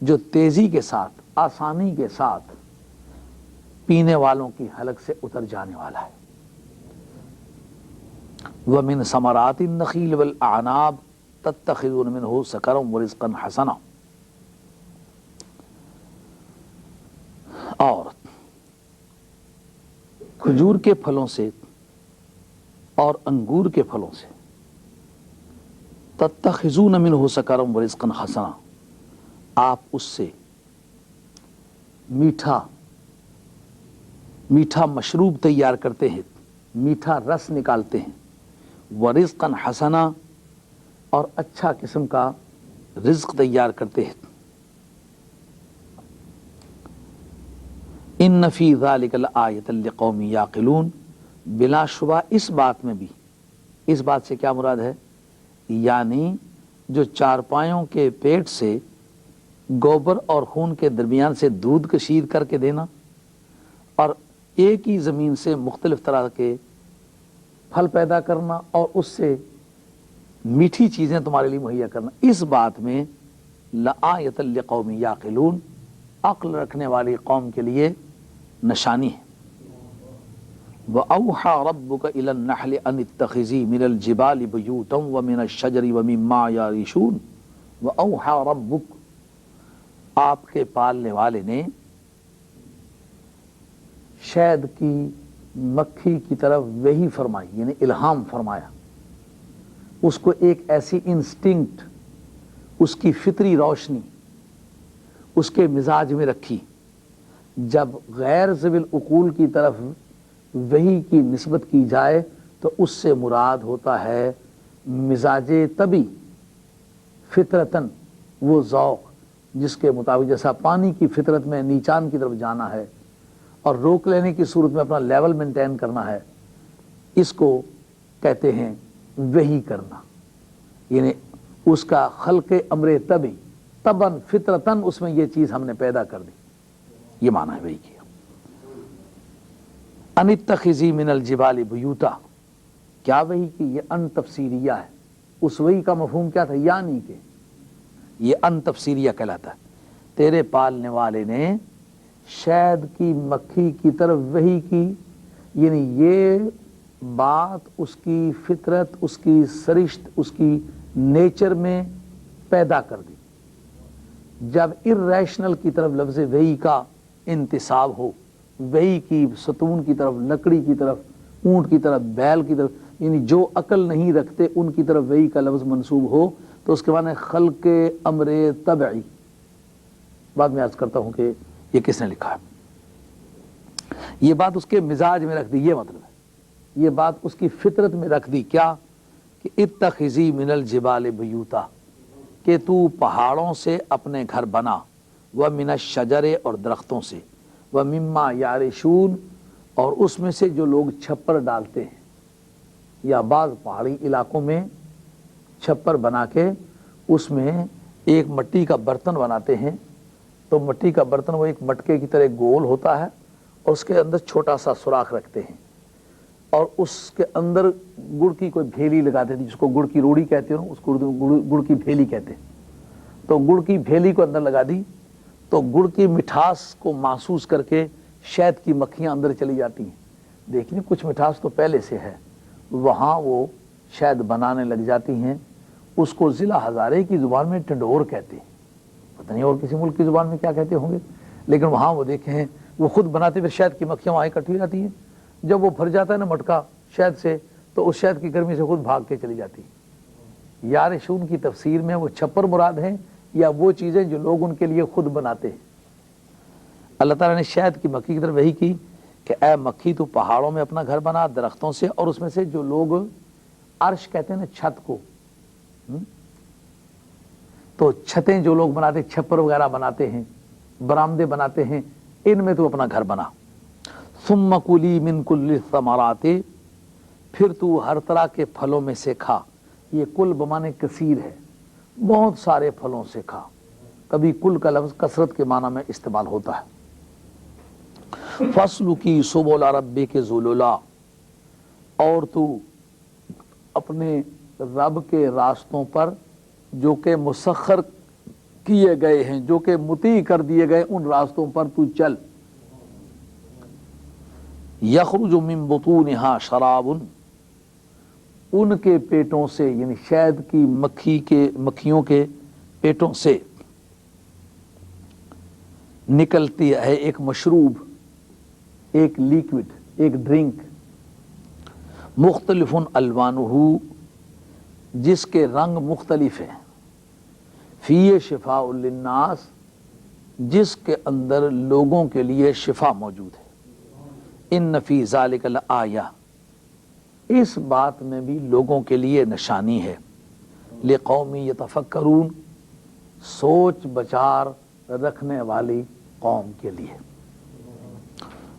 جو تیزی کے ساتھ، آسانی کے ساتھ پینے والوں کی حلق سے اتر جانے والا ہے. وَمِن ثمرات النخیل والأعناب تتخذون منہ سکرا ورزقا حسنا. اور کھجور کے پھلوں سے اور انگور کے پھلوں سے، تتخذون منہ سکرا ورزقا حسنا، آپ اس سے میٹھا مشروب تیار کرتے ہیں، میٹھا رس نکالتے ہیں. ورزقا حسنا، اور اچھا قسم کا رزق تیار کرتے ہیں. ان فی ذلک لآیۃ لقوم یعقلون، بلا شبہ اس بات میں بھی، اس بات سے کیا مراد ہے؟ یعنی جو چارپایوں کے پیٹ سے گوبر اور خون کے درمیان سے دودھ کشید کر کے دینا اور ایک ہی زمین سے مختلف طرح کے پھل پیدا کرنا اور اس سے میٹھی چیزیں تمہارے لیے مہیا کرنا، اس بات میں لآیۃ لقوم یعقلون، عقل رکھنے والی قوم کے لیے نشانی ہے. وَأَوْحَى رَبُّكَ إِلَى النَّحْلِ أَنِ اتَّخِذِي مِنَ الْجِبَالِ بُيُوتًا وَمِنَ الشَّجَرِ وَمِمَّا يَعْرِشُونَ. وَأَوْحَى رَبُّكَ، آپ کے پالنے والے نے شہد کی مکھی کی طرف وحی فرمائی، یعنی الہام فرمایا. اس کو ایک ایسی انسٹنکٹ، اس کی فطری روشنی اس کے مزاج میں رکھی. جب غیر ذوی العقول کی طرف وحی کی نسبت کی جائے تو اس سے مراد ہوتا ہے مزاج طبی، فطرتاً وہ ذوق جس کے مطابق جیسا پانی کی فطرت میں نیچان کی طرف جانا ہے اور روک لینے کی صورت میں اپنا لیول مینٹین کرنا ہے، اس کو کہتے ہیں وحی کرنا. یعنی اس کا خلق امر طبی، طبعاً فطرتاً اس میں یہ چیز ہم نے پیدا کر دی، یہ معنی ہے وحی کیا. ان اتخذی من الجبال بیوتا، کیا وحی کی؟ یہ ان تفسیریہ ہے. اس وحی کا مفہوم کیا تھا؟ یعنی کہ یہ ان تفسیریہ کہلاتا ہے. تیرے پالنے والے نے شہد کی مکھی کی طرف وحی کی، یعنی یہ بات اس کی فطرت، اس کی سرشت، اس کی نیچر میں پیدا کر دی. جب ارریشنل کی طرف لفظ وحی کا انتساب ہو، وحی کی ستون کی طرف، لکڑی کی طرف، اونٹ کی طرف، بیل کی طرف، یعنی جو عقل نہیں رکھتے ان کی طرف وحی کا لفظ منسوب ہو تو اس کے معنی خلق امر طبعی. بعد میں عرض کرتا ہوں کہ یہ کس نے لکھا ہے. یہ بات اس کے مزاج میں رکھ دی، یہ مطلب ہے یہ بات اس کی فطرت میں رکھ دی. کیا؟ کہ اتخذی من الجبال بیوتا، کہ تو پہاڑوں سے اپنے گھر بنا، ومن الشجر، اور درختوں سے، ومما یعرشون، اور اس میں سے جو لوگ چھپر ڈالتے ہیں، یا بعض پہاڑی علاقوں میں چھپر بنا کے اس میں ایک مٹی کا برتن بناتے ہیں. تو مٹی کا برتن وہ ایک مٹکے کی طرح گول ہوتا ہے اور اس کے اندر چھوٹا سا سوراخ رکھتے ہیں اور اس کے اندر گڑ کی کوئی بھیلی لگاتے ہیں، جس کو گڑ کی روڑی کہتے ہیں، اس کو گڑ کی بھیلی کہتے ہیں. تو گڑ کی بھیلی کو اندر لگا دی تو گڑ کی مٹھاس کو محسوس کر کے شہد کی مکھیاں اندر چلی جاتی ہیں. دیکھیں کچھ مٹھاس تو پہلے سے ہے، وہاں وہ شہد بنانے لگ جاتی ہیں. اس کو ضلع ہزارے کی زبان میں ٹنڈور کہتے ہیں، پتہ نہیں اور کسی ملک کی زبان میں کیا کہتے ہوں گے، لیکن وہاں وہ دیکھیں وہ خود بناتے پھر شہد کی مکھیاں وہاں اکٹھی ہو جاتی ہیں. جب وہ بھر جاتا ہے نا مٹکا شہد سے تو اس شہد کی گرمی سے خود بھاگ کے چلی جاتی ہیں. یارشون کی تفسیر میں وہ چھپر مراد ہیں یا وہ چیزیں جو لوگ ان کے لیے خود بناتے ہیں. اللہ تعالیٰ نے شہد کی مکھی کی طرف وحی کی کہ اے مکھی تو پہاڑوں میں اپنا گھر بنا درختوں سے، اور اس میں سے جو لوگ عرش کہتے ہیں نا چھت کو، تو چھتیں جو لوگ بناتے ہیں، چھپر وغیرہ بناتے ہیں، برآمدے بناتے ہیں، ان میں تو اپنا گھر بنا۔ ثم کلی من کل الثمرات، پھر تو ہر طرح کے پھلوں میں سے کھا۔ یہ کل بمانے کثیر ہے، بہت سارے پھلوں سے کھا، کبھی کل کا لفظ کثرت کے معنی میں استعمال ہوتا ہے۔ فَاسْلُكِي سُبُلَ رَبِّكِ ذُلُلًا، اور تو اپنے رب کے راستوں پر جو کہ مسخر کیے گئے ہیں، جو کہ مطیع کر دیے گئے، ان راستوں پر تو چل۔ یخرج من بطونها شراب، ان کے پیٹوں سے یعنی شہد کی مکھیوں کے پیٹوں سے نکلتی ہے ایک مشروب، ایک لیکوڈ، ایک ڈرنک، مختلف الوانہ، جس کے رنگ مختلف ہیں، فی شفاء للناس، جس کے اندر لوگوں کے لیے شفا موجود ہے۔ ان فی ذالک لآیہ، اس بات میں بھی لوگوں کے لیے نشانی ہے، لقوم یتفکرون، سوچ بچار رکھنے والی قوم کے لیے۔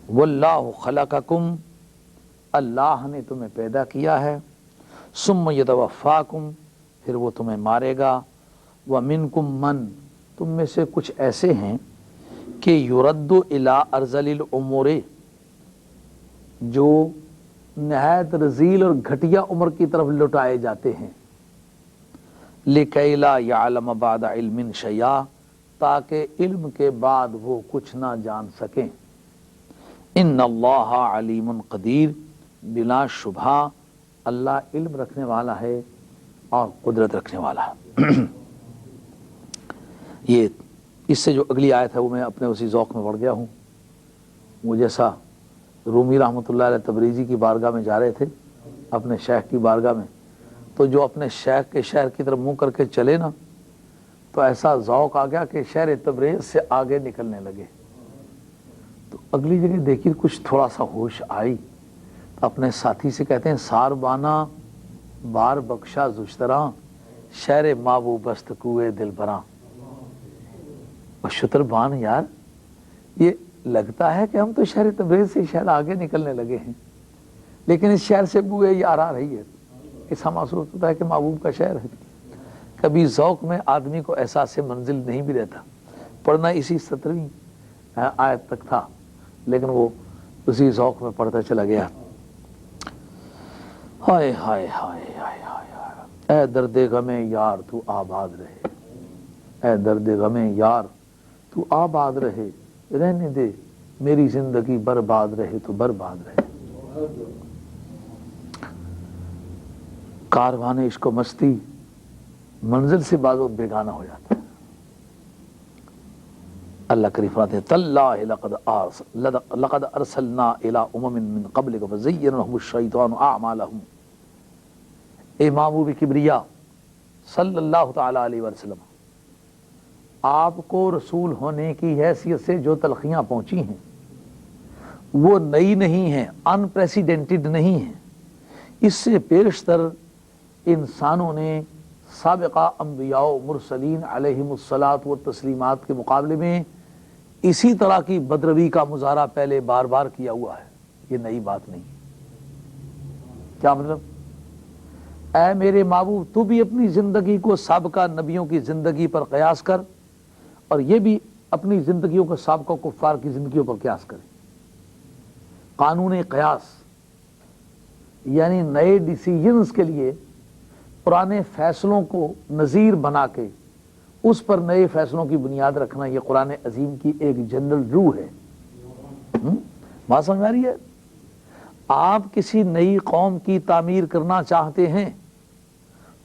واللہ خلقکم، اللہ نے تمہیں پیدا کیا ہے، ثم یتوفاکم، پھر وہ تمہیں مارے گا، ومنکم من، تم میں سے کچھ ایسے ہیں کہ یرد الی ارذل الامور، جو نہایت رذیل اور گھٹیا عمر کی طرف لٹائے جاتے ہیں، لکی لا یعلم بعد علم شیئا، تاکہ علم کے بعد وہ کچھ نہ جان سکیں۔ ان اللہ علیم قدیر، بلا شبہ اللہ علم رکھنے والا ہے اور قدرت رکھنے والا ہے۔ یہ اس سے جو اگلی آیت ہے وہ میں اپنے اسی ذوق میں پڑھ گیا ہوں۔ وہ جیسا رومی رحمۃ اللہ علیہ تبریزی کی بارگاہ میں جا رہے تھے، اپنے شیخ کی بارگاہ میں، تو جو اپنے شیخ کے شہر کی طرف منہ کر کے چلے نا، تو ایسا ذوق آ گیا کہ شہر تبریز سے آگے نکلنے لگے۔ تو اگلی جگہ دیکھی کچھ تھوڑا سا ہوش آئی، تو اپنے ساتھی سے کہتے ہیں سار بانا بار بخشا زشتراں، شہر مابو بست کوئے دل براں۔ اور شتر بان یار، یہ لگتا ہے کہ ہم تو شہر تبریز سے شہر آگے نکلنے لگے ہیں، لیکن اس شہر سے بوئے یار آ رہی ہے، ایسا محسوس ہوتا ہے کہ محبوب کا شہر ہے۔ کبھی ذوق میں آدمی کو احساس منزل نہیں بھی رہتا۔ پڑھنا اسی 17ویں آیت تک تھا، لیکن وہ اسی ذوق میں پڑھتا چلا گیا۔ ہائے ہائے ہائے ہائے ہائے، اے درد غم یار تو آباد رہے، اے درد غم یار تو آباد رہے، رہنے دے میری زندگی برباد رہے تو برباد رہے۔ کاروان عشق و مستی منزل سے بعض وقت بیگانہ ہو جاتا ہے۔ اللہ کریم فرماتے ہیں تاللہ لقد ارسلنا الی امم من قبلک فزین لهم الشیطان اعمالهم۔ اے محبوب کبریا صلی اللہ تعالی علیہ وسلم، آپ کو رسول ہونے کی حیثیت سے جو تلخیاں پہنچی ہیں وہ نئی نہیں ہیں، انپریسیڈنٹڈ نہیں ہیں۔ اس سے پیشتر انسانوں نے سابقہ انبیاء و مرسلین علیہم الصلاۃ والتسلیمات کے مقابلے میں اسی طرح کی بدروی کا مظاہرہ پہلے بار بار کیا ہوا ہے، یہ نئی بات نہیں۔ کیا مطلب؟ اے میرے محبوب تو بھی اپنی زندگی کو سابقہ نبیوں کی زندگی پر قیاس کر، اور یہ بھی اپنی زندگیوں کو سابقہ کفار کی زندگیوں پر قیاس کرے۔ قانون قیاس یعنی نئے ڈیسیجنز کے لیے پرانے فیصلوں کو نظیر بنا کے اس پر نئے فیصلوں کی بنیاد رکھنا، یہ قرآن عظیم کی ایک جنرل روح ہے۔ بات سمجھ آ رہی ہے؟ آپ کسی نئی قوم کی تعمیر کرنا چاہتے ہیں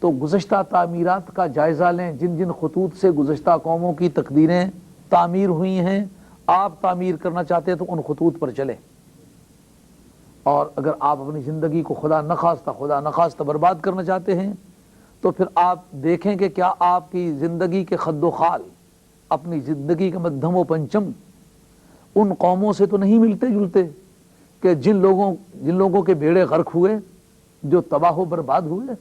تو گزشتہ تعمیرات کا جائزہ لیں، جن جن خطوط سے گزشتہ قوموں کی تقدیریں تعمیر ہوئی ہیں، آپ تعمیر کرنا چاہتے ہیں تو ان خطوط پر چلیں۔ اور اگر آپ اپنی زندگی کو خدا نخواستہ برباد کرنا چاہتے ہیں تو پھر آپ دیکھیں کہ کیا آپ کی زندگی کے خد و خال، اپنی زندگی کا مدھم و پنچم ان قوموں سے تو نہیں ملتے جلتے کہ جن لوگوں کے بیڑے غرق ہوئے، جو تباہ و برباد ہوئے۔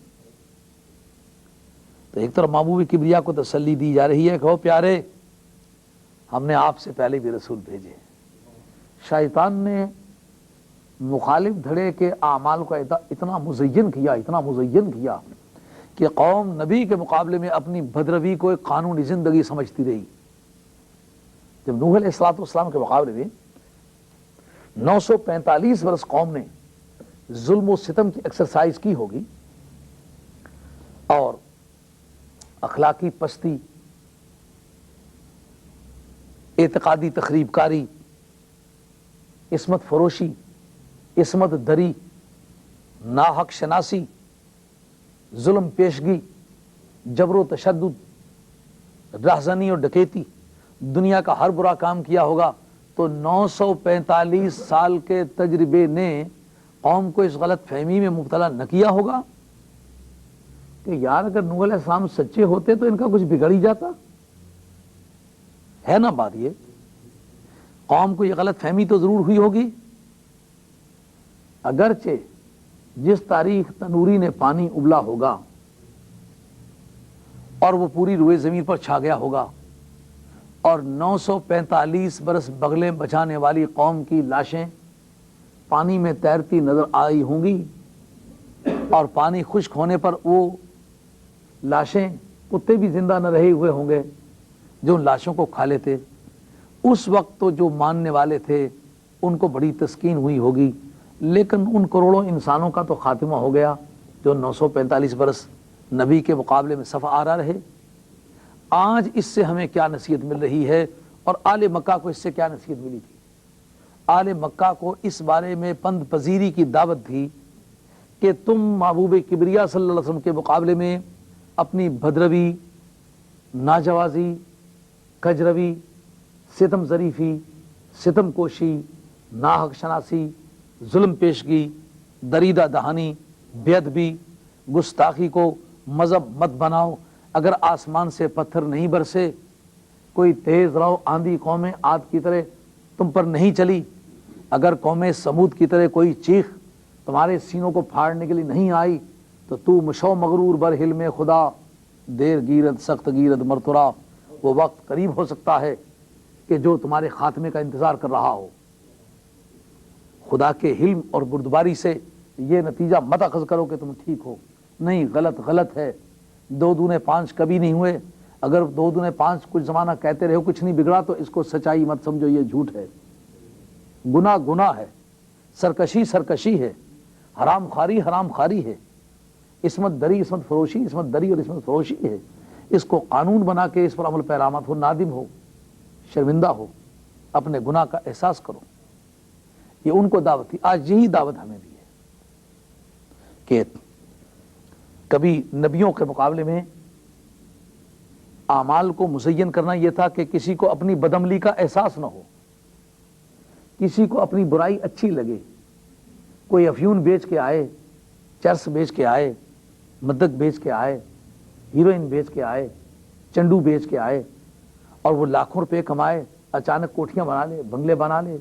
تو ایک طرف محبوب کبریا کو تسلی دی جا رہی ہے کہ او پیارے، ہم نے آپ سے پہلے بھی رسول بھیجے۔ شیطان نے مخالف دھڑے کے اعمال کو اتنا مزین کیا کہ قوم نبی کے مقابلے میں اپنی بدروی کو ایک قانونی زندگی سمجھتی رہی۔ جب نوح علیہ السلام کے مقابلے میں 945 برس قوم نے ظلم و ستم کی ایکسرسائز کی ہوگی اور اخلاقی پستی، اعتقادی تخریب کاری، عصمت فروشی، عصمت دری، ناحق شناسی، ظلم پیشگی، جبر و تشدد، رہزنی اور ڈکیتی، دنیا کا ہر برا کام کیا ہوگا، تو 945 سال کے تجربے نے قوم کو اس غلط فہمی میں مبتلا نہ کیا ہوگا کہ یار اگر نوح علیہ السلام سچے ہوتے تو ان کا کچھ بگڑ ہی جاتا ہے نا۔ بات یہ قوم کو یہ غلط فہمی تو ضرور ہوئی ہوگی، اگرچہ جس تاریخ تنوری نے پانی ابلا ہوگا اور وہ پوری روئے زمین پر چھا گیا ہوگا اور 945 برس بغلیں بچانے والی قوم کی لاشیں پانی میں تیرتی نظر آئی ہوں گی، اور پانی خشک ہونے پر وہ لاشیں کتے بھی زندہ نہ رہے ہوئے ہوں گے جو ان لاشوں کو کھا لیتے، اس وقت تو جو ماننے والے تھے ان کو بڑی تسکین ہوئی ہوگی، لیکن ان کروڑوں انسانوں کا تو خاتمہ ہو گیا جو 945 برس نبی کے مقابلے میں صف آرا رہے۔ آج اس سے ہمیں کیا نصیحت مل رہی ہے اور آل مکہ کو اس سے کیا نصیحت ملی تھی؟ آل مکہ کو اس بارے میں پند پذیری کی دعوت تھی کہ تم محبوب کبریا صلی اللہ علیہ وسلم کے مقابلے میں اپنی بدروی، ناجوازی، کجروی، ستم ظریفی، ستم کوشی، ناحق شناسی، ظلم پیشگی، دریدہ دہانی، بے ادبی، گستاخی کو مذہب مت بناؤ۔ اگر آسمان سے پتھر نہیں برسے، کوئی تیز رو آندھی قوم عاد کی طرح تم پر نہیں چلی، اگر قوم سمود کی طرح کوئی چیخ تمہارے سینوں کو پھاڑنے کے لیے نہیں آئی، تو مشو مغرور بر حلم خدا، دیر گیرد سخت گیرد مرترا، وہ وقت قریب ہو سکتا ہے کہ جو تمہارے خاتمے کا انتظار کر رہا ہو۔ خدا کے حلم اور بردباری سے یہ نتیجہ مت اخذ کرو کہ تم ٹھیک ہو، نہیں، غلط ہے۔ 2 دنے 5 کبھی نہیں ہوئے، اگر 2 دنے 5 کچھ زمانہ کہتے رہو کچھ نہیں بگڑا تو اس کو سچائی مت سمجھو، یہ جھوٹ ہے، گناہ ہے، سرکشی ہے، حرام خاری ہے، عصمت دری اور عصمت فروشی ہے۔ اس کو قانون بنا کے اس پر عمل پیرا مت ہو، نادم ہو، شرمندہ ہو، اپنے گناہ کا احساس کرو۔ یہ ان کو دعوت تھی، آج یہی دعوت ہمیں بھی ہے کہ کبھی نبیوں کے مقابلے میں اعمال کو مزین کرنا یہ تھا کہ کسی کو اپنی بدعملی کا احساس نہ ہو، کسی کو اپنی برائی اچھی لگے، کوئی افیون بیچ کے آئے، چرس بیچ کے آئے، مدک بیچ کے آئے، ہیروئن بیچ کے آئے، چنڈو بیچ کے آئے، اور وہ لاکھوں روپے کمائے، اچانک کوٹھیاں بنا لے، بنگلے بنا لے،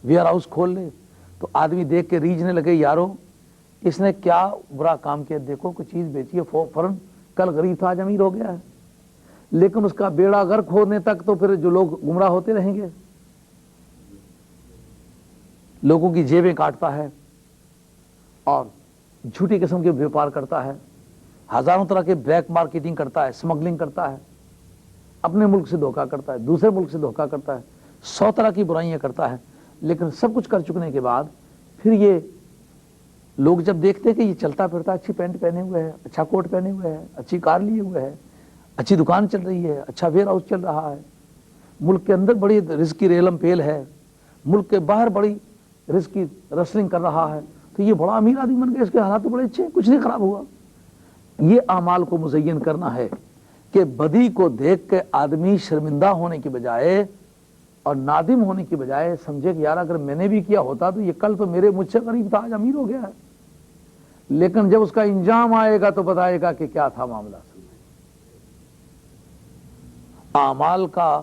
ویئر ہاؤس کھول لے، تو آدمی دیکھ کے ریجھنے لگے، یارو اس نے کیا برا کام کیا، دیکھو کوئی چیز بیچی ہے، فوراً کل غریب تھا آج امیر ہو گیا ہے، لیکن اس کا بیڑا غرق ہونے تک تو پھر جو لوگ گمراہ ہوتے رہیں گے، لوگوں کی جیبیں کاٹتا ہے اور جھوٹی قسم کے بیوپار کرتا ہے، ہزاروں طرح کے بلیک مارکیٹنگ کرتا ہے، سمگلنگ کرتا ہے، اپنے ملک سے دھوکہ کرتا ہے، دوسرے ملک سے دھوکہ کرتا ہے، 100 طرح کی برائیاں کرتا ہے، لیکن سب کچھ کر چکنے کے بعد پھر یہ لوگ جب دیکھتے ہیں کہ یہ چلتا پھرتا، اچھی پینٹ پہنے ہوئے ہے، اچھا کوٹ پہنے ہوئے ہے، اچھی کار لیے ہوئے ہے، اچھی دکان چل رہی ہے، اچھا ویئر ہاؤس چل رہا ہے، ملک کے اندر بڑی رزق کی ریلم پیل ہے، ملک کے باہر بڑی رزق کی رسلنگ کر رہا ہے، تو یہ بڑا امیر آدمی بن گیا، اس کے حالات تو بڑے اچھے ہیں، کچھ نہیں خراب ہوا۔ یہ اعمال کو مزین کرنا ہے کہ بدی کو دیکھ کے آدمی شرمندہ ہونے کی بجائے اور نادم ہونے کی بجائے سمجھے کہ یار اگر میں نے بھی کیا ہوتا تو یہ کل تو مجھ سے قریب تھا، آج امیر ہو گیا ہے، لیکن جب اس کا انجام آئے گا تو بتائے گا کہ کیا تھا معاملہ۔ اعمال کا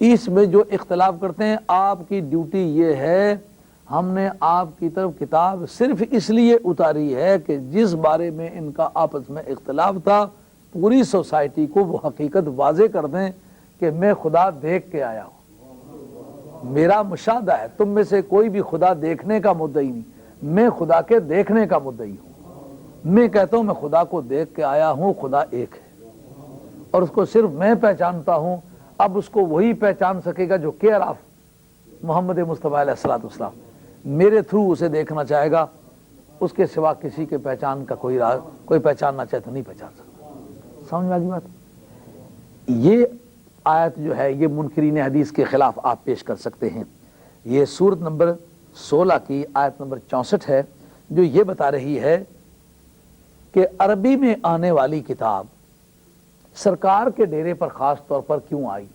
اس میں جو اختلاف کرتے ہیں آپ کی ڈیوٹی یہ ہے ہم نے آپ کی طرف کتاب صرف اس لیے اتاری ہے کہ جس بارے میں ان کا آپس میں اختلاف تھا پوری سوسائٹی کو وہ حقیقت واضح کر دیں کہ میں خدا دیکھ کے آیا ہوں، میرا مشاہدہ ہے، تم میں سے کوئی بھی خدا دیکھنے کا مدعی نہیں، میں خدا کے دیکھنے کا مدعی ہوں، میں کہتا ہوں میں خدا کو دیکھ کے آیا ہوں، خدا ایک ہے اور اس کو صرف میں پہچانتا ہوں، اب اس کو وہی پہچان سکے گا جو کیئر آف محمد مصطفیٰ علیہ الصلوۃ والسلام میرے تھرو اسے دیکھنا چاہے گا، اس کے سوا کسی کے پہچان کا کوئی پہچاننا چاہے تو نہیں پہچان سکتا۔ سمجھ میں آ گئی بات؟ یہ آیت جو ہے یہ منکرین حدیث کے خلاف آپ پیش کر سکتے ہیں۔ یہ سورت نمبر 16 کی آیت نمبر 64 ہے جو یہ بتا رہی ہے کہ عربی میں آنے والی کتاب سرکار کے ڈیرے پر خاص طور پر کیوں آئی؟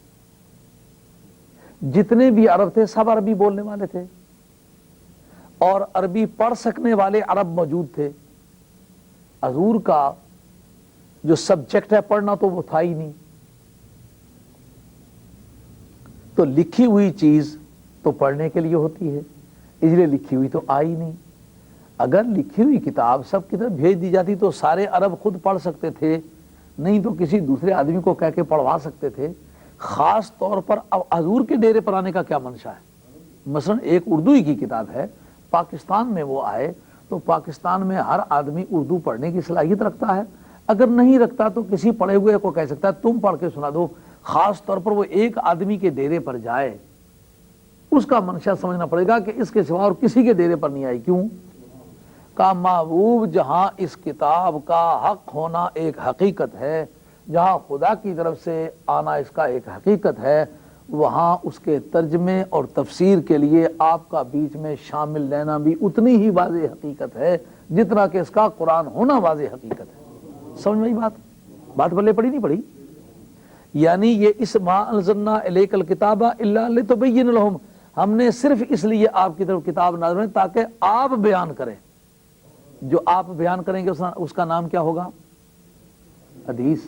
جتنے بھی عرب تھے سب عربی بولنے والے تھے اور عربی پڑھ سکنے والے عرب موجود تھے، حضور کا جو سبجیکٹ ہے پڑھنا تو وہ تھا ہی نہیں، تو لکھی ہوئی چیز تو پڑھنے کے لیے ہوتی ہے، اس لیے لکھی ہوئی تو آئی نہیں۔ اگر لکھی ہوئی کتاب سب کی طرف بھیج دی جاتی تو سارے عرب خود پڑھ سکتے تھے، نہیں تو کسی دوسرے آدمی کو کہہ کے پڑھوا سکتے تھے۔ خاص طور پر اب حضور کے ڈیرے پر آنے کا کیا منشا ہے؟ مثلا ایک اردو ہی کی کتاب ہے، پاکستان میں وہ آئے تو پاکستان میں ہر آدمی اردو پڑھنے کی صلاحیت رکھتا ہے، اگر نہیں رکھتا تو کسی پڑھے ہوئے کو کہہ سکتا ہے تم پڑھ کے سنا دو۔ خاص طور پر وہ ایک آدمی کے ڈیرے پر جائے، اس کا منشا سمجھنا پڑے گا کہ اس کے سوا اور کسی کے ڈیرے پر نہیں آئی۔ کیوں؟ کا محبوب جہاں اس کتاب کا حق ہونا ایک حقیقت ہے، جہاں خدا کی طرف سے آنا اس کا ایک حقیقت ہے، وہاں اس کے ترجمے اور تفسیر کے لیے آپ کا بیچ میں شامل لینا بھی اتنی ہی واضح حقیقت ہے جتنا کہ اس کا قرآن ہونا واضح حقیقت ہے۔ سمجھ میں بات بلے پڑی نہیں پڑی؟ یعنی یہ اس ما انزلنا الیک الکتاب الا لتبین لہم، ہم نے صرف اس لیے آپ کی طرف کتاب نازل ہے تاکہ آپ بیان کریں، جو آپ بیان کریں گے اس کا نام کیا ہوگا؟ حدیث۔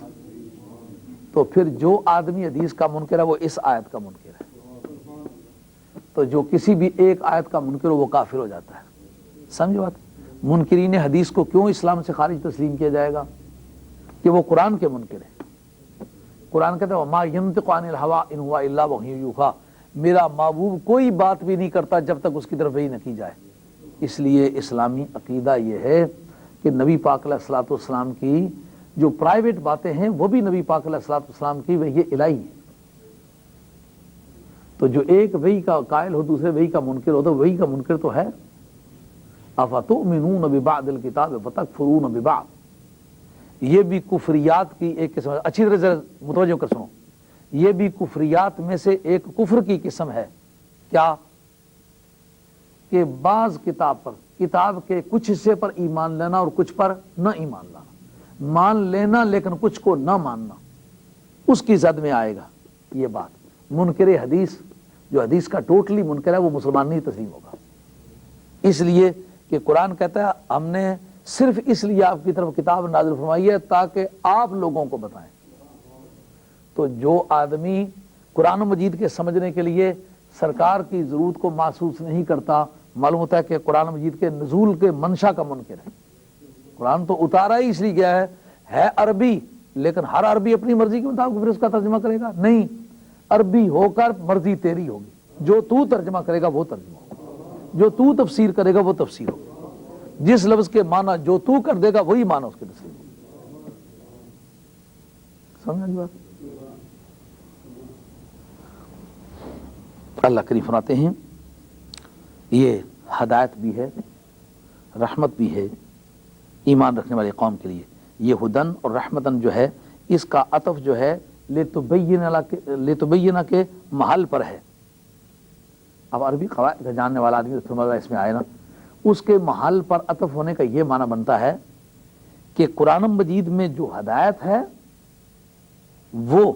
تو پھر جو آدمی حدیث کا منکر ہے وہ اس آیت کا منکر ہے، تو جو کسی بھی ایک آیت کا منکر ہو وہ کافر ہو جاتا ہے۔ سمجھو بات؟ منکرین حدیث کو کیوں اسلام سے خارج تسلیم کیا جائے گا؟ کہ وہ قرآن کے منکر ہیں۔ قرآن کہتا ہے وَمَا يَنطِقُ عَنِ الْهَوَىٰ إِنْ هُوَ إِلَّا وَحْيٌ يُوحَىٰ، میرا محبوب کوئی بات بھی نہیں کرتا جب تک اس کی طرف وحی نہ کی جائے۔ اس لیے اسلامی عقیدہ یہ ہے کہ نبی پاک علیہ الصلوۃ والسلام کی جو پرائیویٹ باتیں ہیں وہ بھی نبی پاک علیہ الصلوۃ والسلام کی وحی الہی ہے۔ تو جو ایک وحی کا قائل ہو دوسرے وحی کا منکر ہو تو وحی کا منکر تو ہے۔ اَفَتُؤْمِنُونَ بِبَعْضِ الْكِتَابِ وَتَكْفُرُونَ بِبَعْضٍ، یہ بھی کفریات کی ایک قسم ہے۔ اچھی طرح سے متوجہ کر سنو، یہ بھی کفریات میں سے ایک کفر کی قسم ہے۔ کیا؟ کہ بعض کتاب کے کچھ حصے پر ایمان لینا اور کچھ پر نہ ایمان لانا، مان لینا لیکن کچھ کو نہ ماننا، اس کی زد میں آئے گا یہ بات۔ منکر حدیث جو حدیث کا ٹوٹلی منکر ہے وہ مسلمان نہیں تسلیم ہوگا، اس لیے کہ قرآن کہتا ہے ہم نے صرف اس لیے آپ کی طرف کتاب نازل فرمائی ہے تاکہ آپ لوگوں کو بتائیں۔ تو جو آدمی قرآن مجید کے سمجھنے کے لیے سرکار کی ضرورت کو محسوس نہیں کرتا، معلوم ہوتا ہے کہ قرآن مجید کے نزول کے منشا کا منکر ہے۔ قرآن تو اتارا ہی اس لیے گیا ہے عربی، لیکن ہر عربی اپنی مرضی کے مطابق پھر اس کا ترجمہ کرے گا؟ نہیں، عربی ہو کر مرضی تیری ہوگی، جو تو ترجمہ کرے گا وہ ترجمہ ہوگا، جو تو تفسیر کرے گا وہ تفسیر ہوگی، جس لفظ کے معنی جو تو کر دے گا وہی معنی اس کے تسلیم ہوگا۔ سمجھا جی بات؟ اللہ کریم فرماتے ہیں یہ ہدایت بھی ہے، رحمت بھی ہے ایمان رکھنے والے قوم کے لیے۔ یہ ہدن اور رحمتن جو ہے اس کا عطف جو ہے لتبینہ کے محل پر ہے۔ اب عربی قواعد کا جاننے والا آدمی اس میں آئے نا، اس کے محل پر عطف ہونے کا یہ معنی بنتا ہے کہ قرآن مجید میں جو ہدایت ہے وہ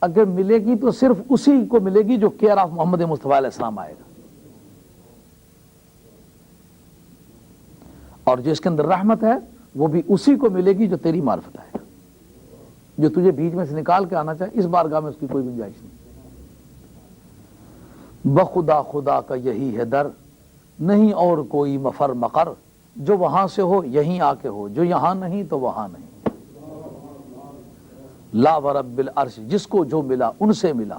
اگر ملے گی تو صرف اسی کو ملے گی جو کیئر آف محمد مصطفیٰ علیہ السلام آئے گا، اور جو اس کے اندر رحمت ہے وہ بھی اسی کو ملے گی جو تیری معرفت آئے گا، جو تجھے بیچ میں سے نکال کے آنا چاہے اس بارگاہ میں اس کی کوئی گنجائش نہیں۔ بخدا خدا کا یہی ہے در، نہیں اور کوئی مفر مقر، جو وہاں سے ہو یہیں آ کے ہو، جو یہاں نہیں تو وہاں نہیں۔ لا ورب العرش، جس کو جو ملا ان سے ملا۔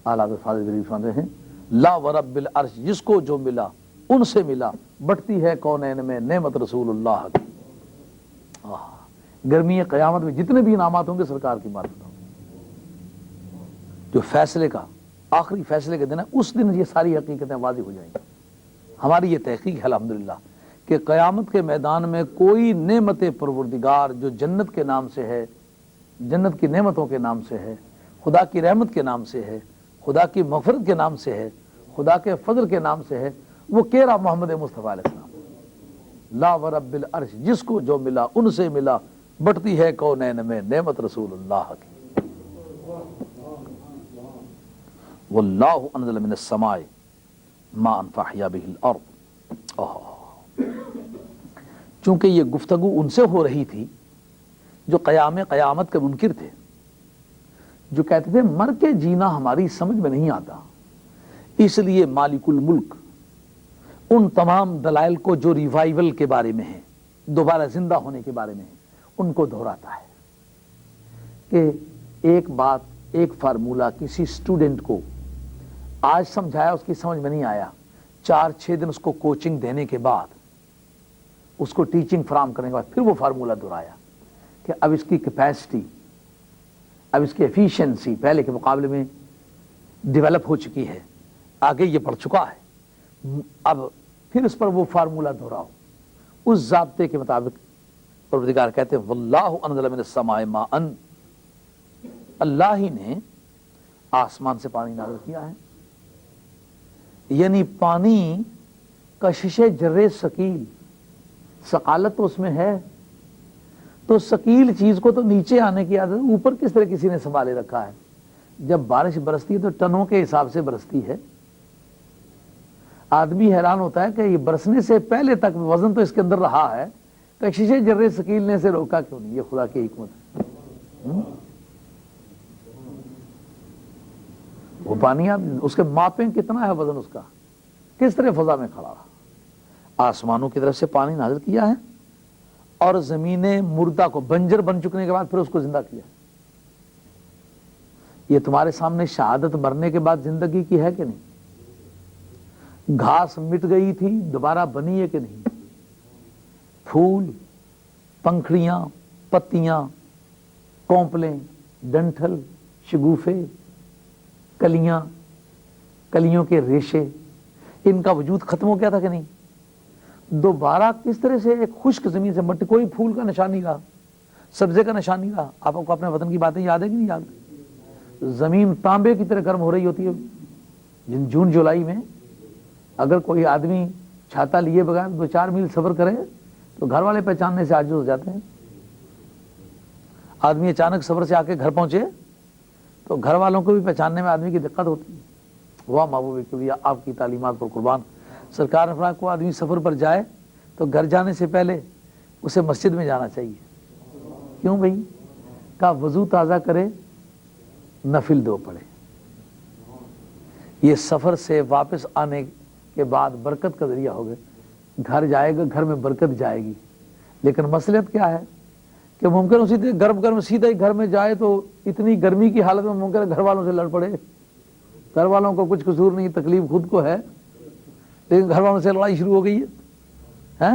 اعلیٰ فاضل ذریف فرماتے ہیں لا ورب العرش، جس کو جو ملا ان سے ملا، بٹتی ہے کونین میں نعمت رسول اللہ کی۔ گرمی قیامت میں جتنے بھی انعامات ہوں گے سرکار کی معرفت ہوگی۔ جو فیصلے کا آخری فیصلے کے دن ہے، اس دن یہ ساری حقیقتیں واضح ہو جائیں گی۔ ہماری یہ تحقیق ہے الحمدللہ کہ قیامت کے میدان میں کوئی نعمت پروردگار جو جنت کے نام سے ہے، جنت کی نعمتوں کے نام سے ہے، خدا کی رحمت کے نام سے ہے، خدا کی مغفرت کے نام سے ہے، خدا کے فضل کے نام سے ہے، وہ کہہ رہا محمد مصطفیٰ علیہ السلام لا ورب العرش، جس کو جو ملا ان سے ملا، بٹتی ہے کونین میں نعمت رسول اللہ کی۔ واللہ انزل من السماء ماء فاحیا به الارض۔ چونکہ یہ گفتگو ان سے ہو رہی تھی جو قیامت کے منکر تھے، جو کہتے تھے مر کے جینا ہماری سمجھ میں نہیں آتا، اس لیے مالک الملک ان تمام دلائل کو جو ریوائیول کے بارے میں ہیں، دوبارہ زندہ ہونے کے بارے میں ہیں، ان کو دہراتا ہے کہ ایک بات، ایک فارمولہ کسی اسٹوڈنٹ کو آج سمجھایا، اس کی سمجھ میں نہیں آیا، 4-6 دن اس کو کوچنگ دینے کے بعد، اس کو ٹیچنگ فراہم کرنے کے بعد پھر وہ فارمولہ دہرایا کہ اب اس کی کیپیسٹی، اب اس کی ایفیشنسی پہلے کے مقابلے میں ڈیولپ ہو چکی ہے، آگے یہ بڑھ چکا ہے، اب پھر اس پر وہ فارمولہ دہراؤ۔ اس ضابطے کے مطابق پروردگار کہتے ہیں واللہ انزل من السماء ماء، اللہ ہی نے آسمان سے پانی نازل کیا ہے، یعنی پانی کشش جرے ثقیل، ثقالت تو اس میں ہے، تو ثقیل چیز کو تو نیچے آنے کی عادت، اوپر کس طرح کسی نے سنبھالے رکھا ہے؟ جب بارش برستی ہے تو ٹنوں کے حساب سے برستی ہے۔ آدمی حیران ہوتا ہے کہ یہ برسنے سے پہلے تک وزن تو اس کے اندر رہا ہے، کشش جرے ثقیل نے اسے روکا کیوں نہیں؟ یہ خدا کی حکمت ہے۔ وہ پانی آپ اس کے ماپیں کتنا ہے وزن اس کا، کس طرح فضا میں کھڑا رہا۔ آسمانوں کی طرف سے پانی نازل کیا ہے اور زمین مردہ کو بنجر بن چکنے کے بعد پھر اس کو زندہ کیا۔ یہ تمہارے سامنے شہادت مرنے کے بعد زندگی کی ہے کہ نہیں؟ گھاس مٹ گئی تھی دوبارہ بنی ہے کہ نہیں؟ پھول، پنکھڑیاں، پتیاں، کونپلیں، ڈنٹھل، شگوفے، کلیاں، کلیوں کے ریشے، ان کا وجود ختم ہو گیا تھا کہ نہیں؟ دوبارہ کس طرح سے ایک خشک زمین سے مٹی، کوئی پھول کا نشان نہیں رہا، سبزے کا نشان نہیں رہا۔ آپ کو اپنے وطن کی باتیں یاد ہے کہ نہیں یاد؟ زمین تانبے کی طرح گرم ہو رہی ہوتی ہے جون جولائی میں۔ اگر کوئی آدمی چھاتا لیے بغیر 2-4 میل سفر کرے تو گھر والے پہچاننے سے عاجز ہو جاتے ہیں۔ آدمی اچانک سفر سے آ کے گھر پہنچے تو گھر والوں کو بھی پہچاننے میں آدمی کی دقت ہوتی ہے۔ واہ محبوب کبھی آپ کی تعلیمات پر قربان۔ سرکار نے فرمایا کو آدمی سفر پر جائے تو گھر جانے سے پہلے اسے مسجد میں جانا چاہیے۔ کیوں بھائی؟ کہا وضو تازہ کرے، نفل 2 پڑھے۔ یہ سفر سے واپس آنے کے بعد برکت کا ذریعہ ہوگا۔ گھر جائے گا، گھر میں برکت جائے گی، لیکن مصلحت کیا ہے کہ ممکن اسی گرم سیدھا ہی گھر میں جائے تو اتنی گرمی کی حالت میں ممکن گھر والوں سے لڑ پڑے۔ گھر والوں کو کچھ قصور نہیں، تکلیف خود کو ہے، لیکن گھر والوں سے لڑائی شروع ہو گئی ہے۔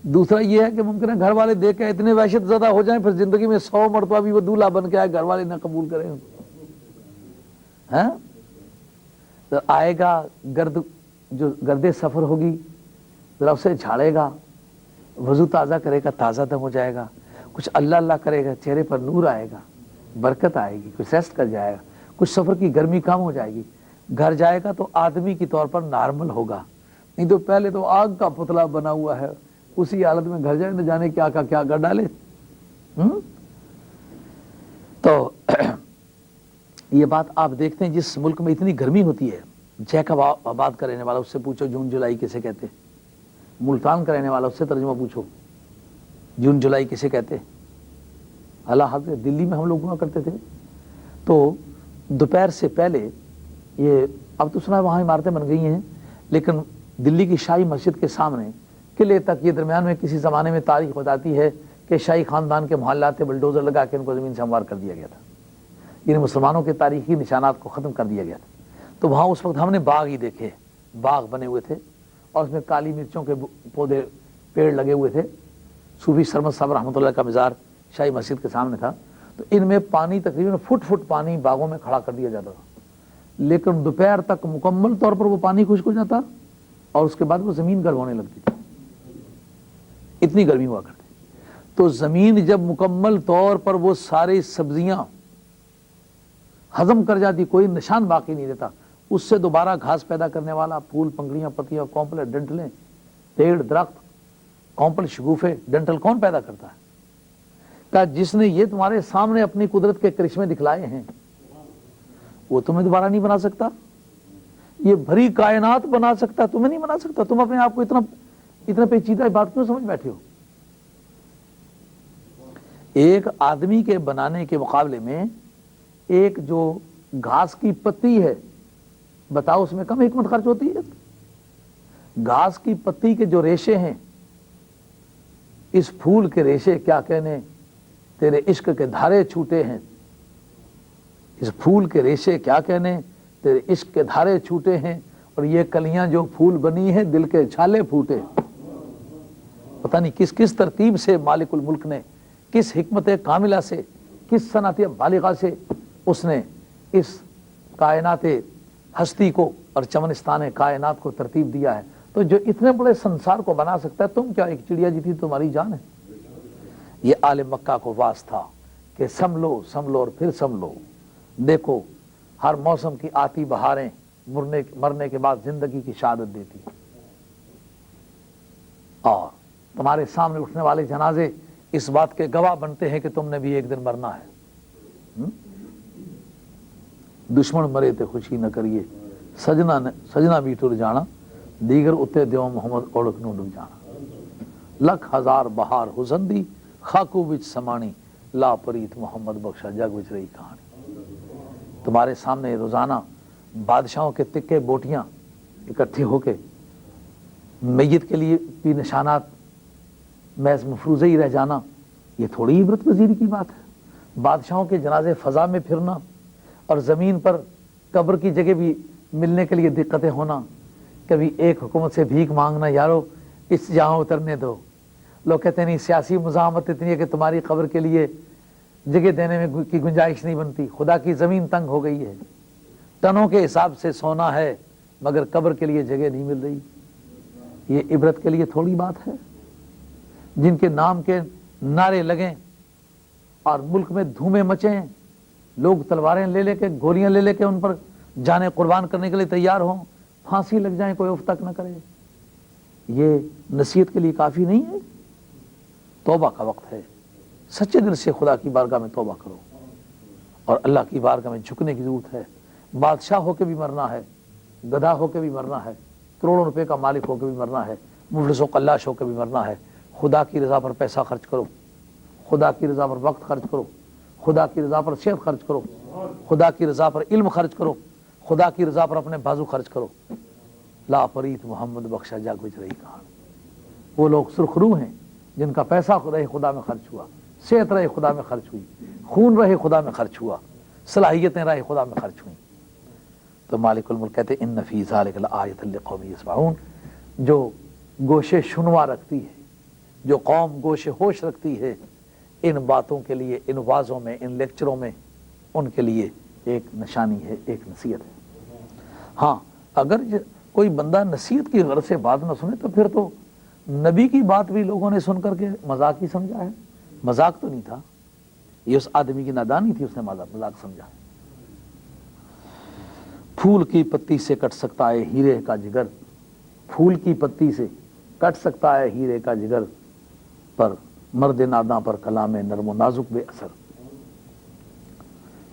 دوسرا یہ ہے کہ ممکن ہے گھر والے دیکھ کے اتنے وحشت زدہ ہو جائیں، پھر زندگی میں 100 مرتبہ بھی وہ دولہا بن کے آئے، گھر والے نہ قبول کریں۔ تو آئے گا جو گرد سفر ہوگی ذرا اسے جھاڑے گا، وضو تازہ کرے گا، تازہ دم ہو جائے گا، کچھ اللہ اللہ کرے گا، چہرے پر نور آئے گا، برکت آئے گی، کچھ ریسٹ کر جائے گا، کچھ سفر کی گرمی کم ہو جائے گی۔ گھر جائے گا تو آدمی کی طور پر نارمل ہوگا، نہیں تو پہلے تو آگ کا پتلا بنا ہوا ہے، اسی حالت میں گھر جائے نہ جانے کیا کر ڈالے۔ تو یہ بات آپ دیکھتے ہیں جس ملک میں اتنی گرمی ہوتی ہے، جیکب آباد کا رہنے والا اس سے پوچھو جون جولائی کسے کہتے، ملتان کا رہنے والا اس سے ترجمہ پوچھو جون جولائی کسے کہتے۔ اللہ حافظ دلی میں ہم لوگ ہوا کرتے تھے تو دوپہر سے پہلے یہ اب تو سنا ہے وہاں عمارتیں بن گئی ہیں، لیکن دلی کی شاہی مسجد کے سامنے قلعے تک یہ درمیان میں کسی زمانے میں تاریخ بتاتی ہے کہ شاہی خاندان کے محلات پہ بلڈوزر لگا کے ان کو زمین سے ہموار کر دیا گیا تھا، یعنی مسلمانوں کے تاریخی نشانات کو ختم کر دیا گیا تھا۔ تو وہاں اس وقت ہم نے باغ ہی دیکھے، باغ بنے ہوئے تھے اور اس میں کالی مرچوں کے پودے پیڑ لگے ہوئے تھے۔ صوفی سرمد صاحب رحمۃ اللہ کا مزار شاہی مسجد کے سامنے تھا، تو ان میں پانی تقریباً فٹ پانی باغوں میں کھڑا کر دیا جاتا تھا، لیکن دوپہر تک مکمل طور پر وہ پانی خشک ہو جاتا اور اس کے بعد وہ زمین گرم ہونے لگتی تھی، اتنی گرمی ہوا کرتی۔ تو زمین جب مکمل طور پر وہ ساری سبزیاں ہضم کر جاتی، کوئی نشان باقی نہیں رہتا، اس سے دوبارہ گھاس پیدا کرنے والا پھول، پنگڑیاں، پتیاں، کونپل، ڈنٹلیں، پیڑ، درخت، کونپل، شگوفے، ڈنٹل کون پیدا کرتا ہے؟ کہا جس نے یہ تمہارے سامنے اپنی قدرت کے کرشمے دکھلائے ہیں وہ تمہیں دوبارہ نہیں بنا سکتا، یہ بھری کائنات بنا سکتا، تمہیں نہیں بنا سکتا۔ تم اپنے آپ کو اتنا پیچیدہ بات کیوں سمجھ بیٹھے ہو؟ ایک آدمی کے بنانے کے مقابلے میں ایک جو گھاس کی پتی ہے، بتاؤ اس میں کم حکمت خرچ ہوتی ہے؟ گھاس کی پتی کے جو ریشے ہیں، اس پھول کے ریشے کیا کہنے، تیرے عشق کے دھارے چھوٹے ہیں، اس پھول کے ریشے کیا کہنے، تیرے عشق کے دھارے چھوٹے ہیں، اور یہ کلیاں جو پھول بنی ہیں دل کے چھالے پھوٹے۔ پتہ نہیں کس کس ترتیب سے مالک الملک نے، کس حکمت کاملہ سے، کس صنعت بالغہ سے اس نے اس کائنات ہستی کو اور چمنستان کائنات کو ترتیب دیا ہے۔ تو جو اتنے بڑے سنسار کو بنا سکتا ہے، تم کیا ایک چڑیا جی تھی تمہاری جان ہے؟ یہ آل مکہ کو واس تھا کہ سنبھلو سنبھلو اور پھر سنبھلو، دیکھو ہر موسم کی آتی بہاریں مرنے کے بعد زندگی کی شہادت دیتی، اور تمہارے سامنے اٹھنے والے جنازے اس بات کے گواہ بنتے ہیں کہ تم نے بھی ایک دن مرنا ہے۔ دشمن مرے تے خوشی نہ کریے، سجنا بھی ٹر جانا، دیگر اتے دیو محمد اوڑک نو ڈب جانا، لکھ ہزار بہار حسن دی، خاکو وچ سمانی، لا پریت محمد بخشا جگ وچ رہی کہانی۔ تمہارے سامنے روزانہ بادشاہوں کے تکے بوٹیاں اکٹھے ہو کے میت کے لیے بھی نشانات محض مفروضے ہی رہ جانا، یہ تھوڑی عبرت پذیری کی بات ہے؟ بادشاہوں کے جنازے فضا میں پھرنا اور زمین پر قبر کی جگہ بھی ملنے کے لیے دقتیں ہونا، کبھی ایک حکومت سے بھیک مانگنا، یارو اس جہاں اترنے دو۔ لوگ کہتے ہیں نہیں، سیاسی مزاحمت اتنی ہے کہ تمہاری قبر کے لیے جگہ دینے میں کی گنجائش نہیں بنتی، خدا کی زمین تنگ ہو گئی ہے، ٹنوں کے حساب سے سونا ہے مگر قبر کے لیے جگہ نہیں مل رہی۔ یہ عبرت کے لیے تھوڑی بات ہے؟ جن کے نام کے نعرے لگیں اور ملک میں دھومیں مچیں، لوگ تلواریں لے لے کے، گولیاں لے لے کے ان پر جانیں قربان کرنے کے لیے تیار ہوں، پھانسی لگ جائیں کوئی اف تک نہ کرے، یہ نصیحت کے لیے کافی نہیں ہے؟ توبہ کا وقت ہے، سچے دل سے خدا کی بارگاہ میں توبہ کرو اور اللہ کی بارگاہ میں جھکنے کی ضرورت ہے۔ بادشاہ ہو کے بھی مرنا ہے، گدھا ہو کے بھی مرنا ہے، کروڑوں روپے کا مالک ہو کے بھی مرنا ہے، مفلس و قلاش ہو کے بھی مرنا ہے۔ خدا کی رضا پر پیسہ خرچ کرو، خدا کی رضا پر وقت خرچ کرو، خدا کی رضا پر صحت خرچ کرو، خدا کی رضا پر علم خرچ کرو، خدا کی رضا پر اپنے بازو خرچ کرو۔ لا پریت محمد بخشا جگ وچ رہی کہانی۔ وہ لوگ سرخرو ہیں جن کا پیسہ رہے خدا میں خرچ ہوا، صحت رہے خدا میں خرچ ہوئی، خون رہے خدا میں خرچ ہوا، صلاحیتیں رہے خدا میں خرچ ہوئیں۔ تو مالک الملک کہتے ان فی ذلک لآیۃ لقوم یسمعون، جو گوشے شنوا رکھتی ہے، جو قوم گوشے ہوش رکھتی ہے، ان باتوں کے لیے، ان وعظوں میں، ان لیکچروں میں ان کے لیے ایک نشانی ہے، ایک نصیحت ہے۔ ہاں اگر کوئی بندہ نصیحت کی غرض سے بات نہ سنے تو پھر تو نبی کی بات بھی لوگوں نے سن کر کے مذاق ہی سمجھا ہے۔ مذاق تو نہیں تھا، یہ اس آدمی کی نادانی تھی، اس نے مذاق سمجھا۔ پھول کی پتی سے کٹ سکتا ہے ہیرے کا جگر، پھول کی پتی سے کٹ سکتا ہے ہیرے کا جگر، پر مرد ناداں پر کلام نرم و نازک بے اثر۔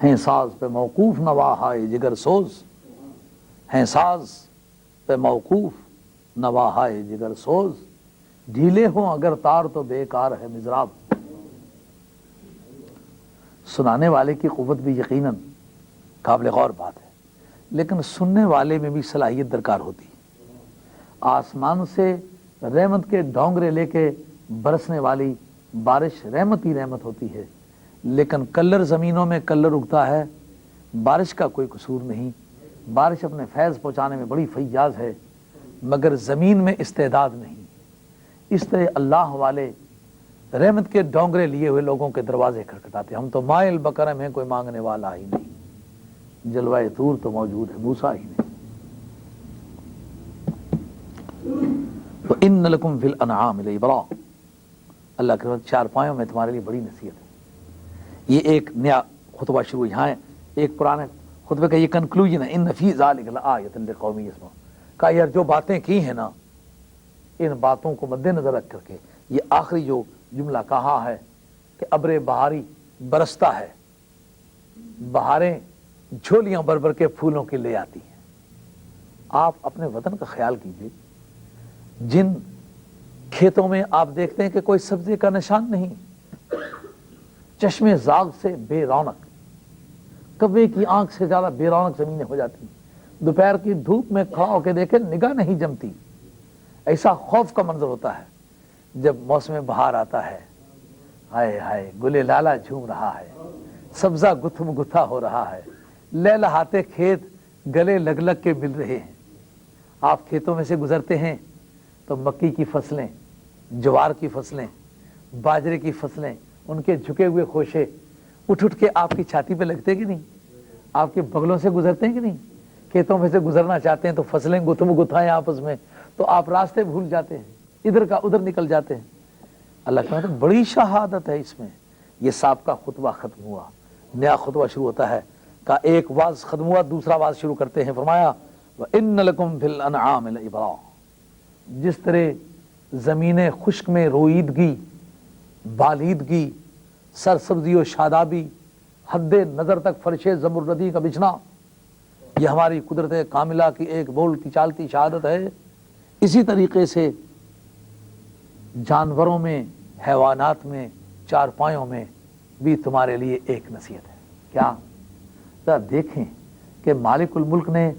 ہیں ساز پہ موقوف نواہائے جگر سوز، ہیں ساز پہ موقوف نواہائے جگر سوز، ڈھیلے ہوں اگر تار تو بیکار ہے مضراب۔ سنانے والے کی قوت بھی یقیناً قابل غور بات ہے، لیکن سننے والے میں بھی صلاحیت درکار ہوتی ہے۔ آسمان سے رحمت کے ڈونگرے لے کے برسنے والی بارش رحمت ہی رحمت ہوتی ہے، لیکن کلر زمینوں میں کلر اگتا ہے، بارش کا کوئی قصور نہیں، بارش اپنے فیض پہنچانے میں بڑی فیاض ہے، مگر زمین میں استعداد نہیں۔ اس طرح اللہ والے رحمت کے ڈونگرے لیے ہوئے لوگوں کے دروازے کھٹکھٹاتے، ہم تو مائل بکرم ہیں، کوئی مانگنے والا ہی نہیں، جلوہ طور تو موجود ہے، موسیٰ ہی نہیں۔ تو ان لکم فی الانعام لعبرا، اللہ کے چار پایوں میں تمہارے لیے بڑی نصیحت ہے۔ یہ ایک نیا خطبہ شروع، یہاں ایک پرانے خطبے کا یہ کنکلوژن ہے، ان فی ذالک لآیۃ لقوم یسمعون، کہ یار جو باتیں کی ہیں نا، ان باتوں کو مد نظر رکھ کر کے یہ آخری جو جملہ کہا ہے کہ ابر بہاری برستا ہے، بہاریں جھولیاں بھر بھر کے پھولوں کی لے آتی ہیں۔ آپ اپنے وطن کا خیال کیجئے، جن کھیتوں میں آپ دیکھتے ہیں کہ کوئی سبزی کا نشان نہیں، چشمے زاغ سے بے رونق، کبے کی آنکھ سے زیادہ بے رونق زمینیں ہو جاتی ہیں، دوپہر کی دھوپ میں کھڑا ہو کے دیکھیں نگاہ نہیں جمتی، ایسا خوف کا منظر ہوتا ہے۔ جب موسم بہار آتا ہے، ہائے ہائے گلے لالا جھوم رہا ہے، سبزہ گتھم گتھا ہو رہا ہے، لہلہاتے کھیت گلے لگ لگ کے مل رہے ہیں۔ آپ کھیتوں میں سے گزرتے ہیں تو مکی کی فصلیں، جوار کی فصلیں، باجرے کی فصلیں، ان کے جھکے ہوئے خوشے اٹھ اٹھ کے آپ کی چھاتی پہ لگتے کہ نہیں؟ آپ کے بغلوں سے گزرتے ہیں کہ نہیں؟ کھیتوں میں سے گزرنا چاہتے ہیں تو فصلیں گتھم گتھائیں آپس میں، تو آپ راستے بھول جاتے ہیں، ادھر کا ادھر نکل جاتے ہیں۔ اللہ کہتا ہے بڑی شہادت ہے اس میں۔ یہ سابقہ خطبہ ختم ہوا، نیا خطبہ شروع ہوتا ہے، کہ ایک واز ختم ہوا، دوسرا واز شروع کرتے ہیں۔ فرمایا وَإِنَّ لَكُمْ فِي الْأَنْعَامِ لَعِبْرَةً، جس طرح زمین خشک میں رویدگی، بالیدگی، سرسبزی و شادابی، حد نظر تک فرش زمردی کا بچھنا، یہ ہماری قدرت کاملہ کی ایک بولتی چالتی شہادت ہے۔ اسی طریقے سے جانوروں میں، حیوانات میں، چار پایوں میں بھی تمہارے لیے ایک نصیحت ہے۔ کیا؟ ذرا دیکھیں کہ مالک الملک نے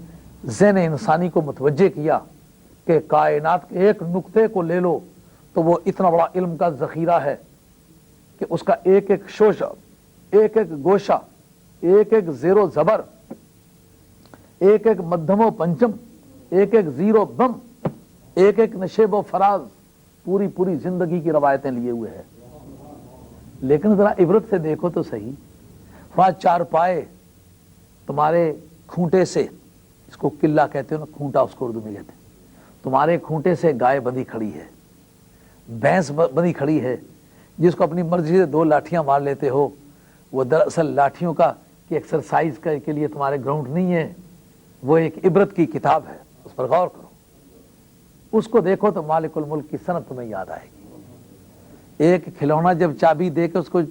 ذہن انسانی کو متوجہ کیا کہ کائنات کے ایک نقطے کو لے لو تو وہ اتنا بڑا علم کا ذخیرہ ہے کہ اس کا ایک ایک شوشہ، ایک ایک گوشہ، ایک ایک زیر و زبر، ایک ایک مدھم و پنچم، ایک ایک زیر و بم، ایک ایک نشیب و فراز، پوری پوری زندگی کی روایتیں لیے ہوئے ہیں۔ لیکن ذرا عبرت سے دیکھو تو صحیح، وہاں چار پائے تمہارے کھونٹے سے، اس کو قلعہ کہتے ہو نا، کھونٹا اس کو اردو میں کہتے ہیں، تمہارے کھونٹے سے گائے بندھی کھڑی ہے، بھینس بندھی کھڑی ہے، جس کو اپنی مرضی سے دو لاٹھیاں مار لیتے ہو، وہ دراصل لاٹھیوں کا کہ ایکسرسائز کے لیے تمہارے گراؤنڈ نہیں ہے، وہ ایک عبرت کی کتاب ہے، اس پر غور کرو، اس کو دیکھو تو مالک الملک کی صنعت تمہیں یاد آئے گی۔ ایک کھلونا جب چابی دے کے اس کو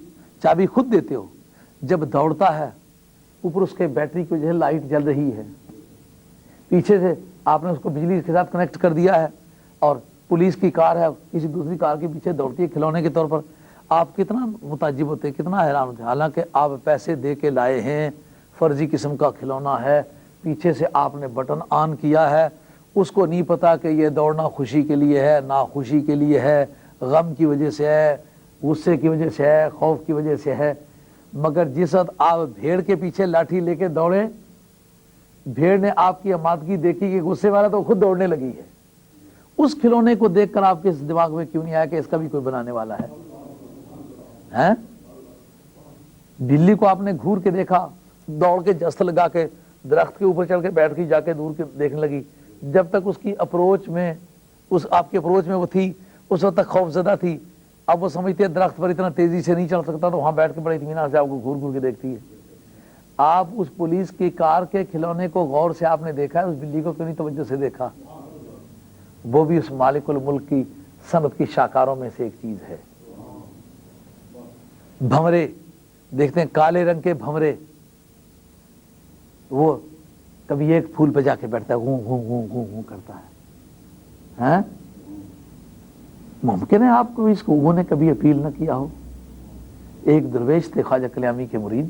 چابی خود دیتے ہو، جب دوڑتا ہے اوپر اس کے بیٹری کی وجہ سے لائٹ جل رہی ہے، پیچھے سے آپ نے اس کو بجلی کے ساتھ کنیکٹ کر دیا ہے، اور پولیس کی کار ہے کسی دوسری کار کے پیچھے دوڑتی ہے کھلونے کے طور پر، آپ کتنا متعجب ہوتے، کتنا حیران ہوتے، حالانکہ آپ پیسے دے کے لائے ہیں، فرضی قسم کا کھلونا ہے، پیچھے سے آپ نے بٹن آن کیا ہے، اس کو نہیں پتا کہ یہ دوڑنا خوشی کے لیے ہے، ناخوشی کے لیے ہے، غم کی وجہ سے ہے، غصے کی وجہ سے ہے، خوف کی وجہ سے ہے۔ مگر جس وقت آپ بھیڑ کے پیچھے لاٹھی لے کے دوڑے، بھیڑ نے آپ کی آمادگی دیکھی کہ غصے والا تو خود دوڑنے لگی ہے، اس کھلونے کو دیکھ کر آپ کے دماغ میں کیوں نہیں آیا کہ اس کا بھی کوئی بنانے والا ہے؟ بلی کو آپ نے گھور کے دیکھا، دوڑ کے جست لگا کے درخت کے اوپر چڑھ کے بیٹھ کے جا کے دور کے دیکھنے لگی، جب تک اس کی اپروچ میں، اس آپ کی اپروچ میں وہ تھی، اس وقت تک خوف زدہ تھی، اب وہ سمجھتے ہیں درخت پر اتنا تیزی سے نہیں چڑھ سکتا، تو وہاں بیٹھ کے بڑے اطمینان سے آپ کو گھور گھور کے دیکھتی ہے۔ آپ اس پولیس کی کار کے کھلونے کو غور سے آپ نے دیکھا ہے، اس بلی کو کیوں نہیں توجہ سے دیکھا؟ وہ بھی اس مالک الملک کی صنعت کی شاہکاروں میں سے ایک چیز ہے۔ بھمرے دیکھتے ہیں، کالے رنگ کے بھمرے، وہ کبھی ایک پھول پہ جا کے بیٹھتا ہے، گوں گوں گوں گوں گوں کرتا ہے۔ ممکن ہے آپ کو اس کو نے کبھی اپیل نہ کیا ہو۔ ایک درویش تھے خواجہ کلیامی کے مرید،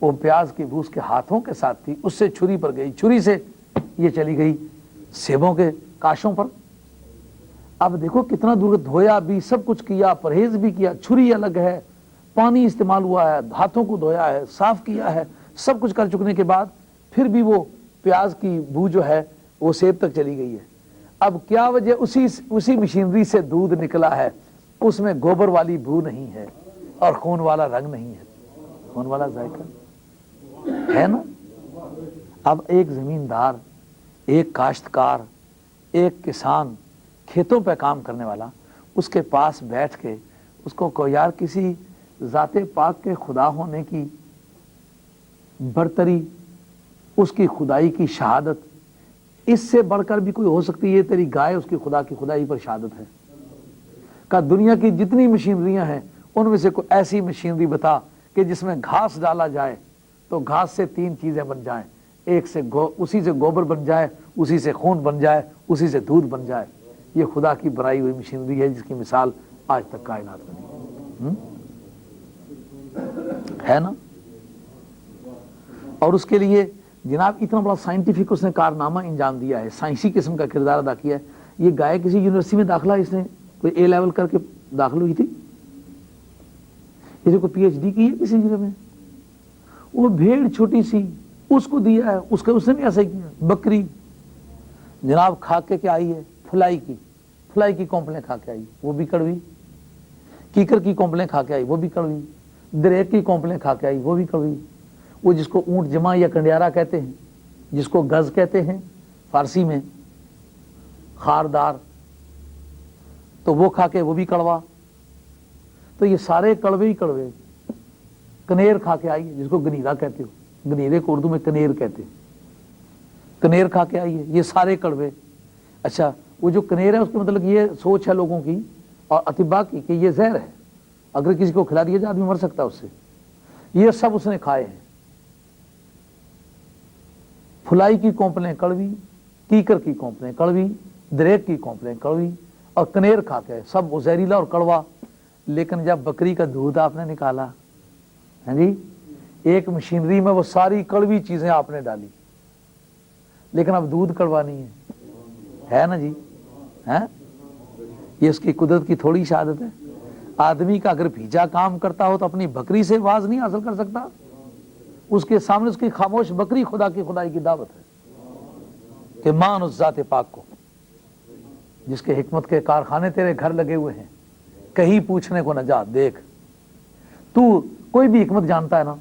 وہ پیاز کی بو اس کے ہاتھوں کے ساتھ تھی، اس سے چھری پر گئی، چھری سے یہ چلی گئی سیبوں کے کاشوں پر۔ اب دیکھو کتنا دور، دھویا بھی، سب کچھ کیا، پرہیز بھی کیا، چھری الگ ہے، پانی استعمال ہوا ہے، ہاتھوں کو دھویا ہے، صاف کیا ہے، سب کچھ کر چکنے کے بعد پھر بھی وہ پیاز کی بو جو ہے وہ سیب تک چلی گئی ہے۔ اب کیا وجہ؟ اسی مشینری سے دودھ نکلا ہے، اس میں گوبر والی بو نہیں ہے اور خون والا رنگ نہیں ہے، خون والا ذائقہ ہے نا۔ اب ایک زمیندار، ایک کاشتکار، ایک کسان، کھیتوں پہ کام کرنے والا، اس کے پاس بیٹھ کے اس کو یار کسی ذات پاک کے خدا ہونے کی برتری، اس کی خدائی کی شہادت، اس سے بڑھ کر بھی کوئی ہو سکتی ہے؟ تیری گائے اس کی خدا کی خدائی پر شہادت ہے۔ کہ دنیا کی جتنی مشینریاں ہیں ان میں سے کوئی ایسی مشینری بتا کہ جس میں گھاس ڈالا جائے تو گھاس سے 3 چیزیں بن جائیں، ایک سے اسی سے گوبر بن جائے، اسی سے خون بن جائے، اسی سے دودھ بن جائے۔ یہ خدا کی بنائی ہوئی مشینری ہے جس کی مثال آج تک کائنات میں نہیں ہے نا۔ اور اس کے لیے جناب اتنا بڑا سائنٹیفک اس نے کارنامہ انجام دیا ہے، سائنسی قسم کا کردار ادا کیا ہے۔ یہ گائے کسی یونیورسٹی میں داخلہ اس نے کوئی اے لیول کر کے داخل ہوئی تھی؟ اسے کوئی پی ایچ ڈی کی ہے کسی جگہ میں؟ وہ بھیڑ چھوٹی سی اس کو دیا ہے، اس نے بھی ایسا ہی کیا۔ بکری جناب کھا کے کیا آئی ہے؟ فلائی کی کونپلیں کھا کے آئی، وہ بھی کڑوی۔ کیکر کی کونپلیں کھا کے آئی، وہ بھی کڑوی۔ دریک کی کونپلیں کھا کے آئی، وہ بھی کڑوی۔ وہ جس کو اونٹ جمع یا کنڈیارا کہتے ہیں، جس کو گز کہتے ہیں فارسی میں، خاردار، تو وہ کھا کے وہ بھی کڑوا۔ تو یہ سارے کڑوے ہی کڑوے۔ کنیر کھا کے آئی ہے، جس کو گنیرا کہتے ہو، گنیرے کو اردو میں کنیر کہتے ہیں، کنیر کھا کے آئی ہے، یہ سارے کڑوے۔ اچھا وہ جو کنیر ہے اس کا مطلب یہ سوچ ہے لوگوں کی اور اطباء کی کہ یہ زہر ہے، اگر کسی کو کھلا دیا جائے آدمی مر سکتا ہے اس سے۔ یہ سب اس نے کھائے ہیں۔ فلائی کی کونپلیں کڑوی، کیکر کی کونپلیں کڑوی، دریک کی کونپلیں کڑوی، اور کنیر کھا کے سب وہ زہریلا اور کڑوا۔ لیکن جب بکری کا دودھ آپ نے نکالا، ہاں جی، ایک مشینری میں وہ ساری کڑوی چیزیں آپ نے ڈالی، لیکن اب دودھ کڑوا نہیں ہے نا جی؟ یہ اس کی قدرت کی تھوڑی شہادت ہے۔ آدمی کا اگر بھیجا کام کرتا ہو تو اپنی بکری سے واز نہیں حاصل کر سکتا؟ اس کے سامنے اس کی خاموش بکری خدا کی خدائی کی دعوت ہے کہ مان اس ذات پاک کو جس کے حکمت کے کارخانے تیرے گھر لگے ہوئے ہیں، کہیں پوچھنے کو نہ جا۔ دیکھ تو کوئی بھی حکمت جانتا ہے نا،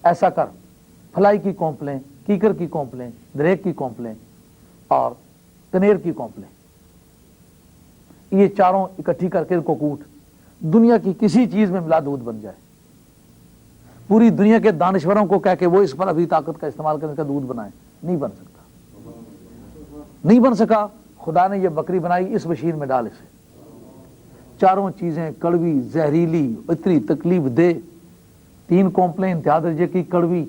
ایسا کر، فلائی کی کونپلیں، کیکر کی کونپلیں، دریک کی کونپلیں اور کنیر کی کونپلیں، یہ چاروں اکٹھی کر کے ان کو کوٹ، دنیا کی کسی چیز میں ملا دودھ بن جائے۔ پوری دنیا کے دانشوروں کو کہہ کے وہ اس پر ابھی طاقت کا استعمال کرنے کا دودھ بنائے، نہیں بن سکتا، نہیں بن سکا۔ خدا نے یہ بکری بنائی، اس مشین میں ڈال اسے، چاروں چیزیں کڑوی، زہریلی، اتنی تکلیف دے، 3 کونپلیں انتہا درجے کی کڑوی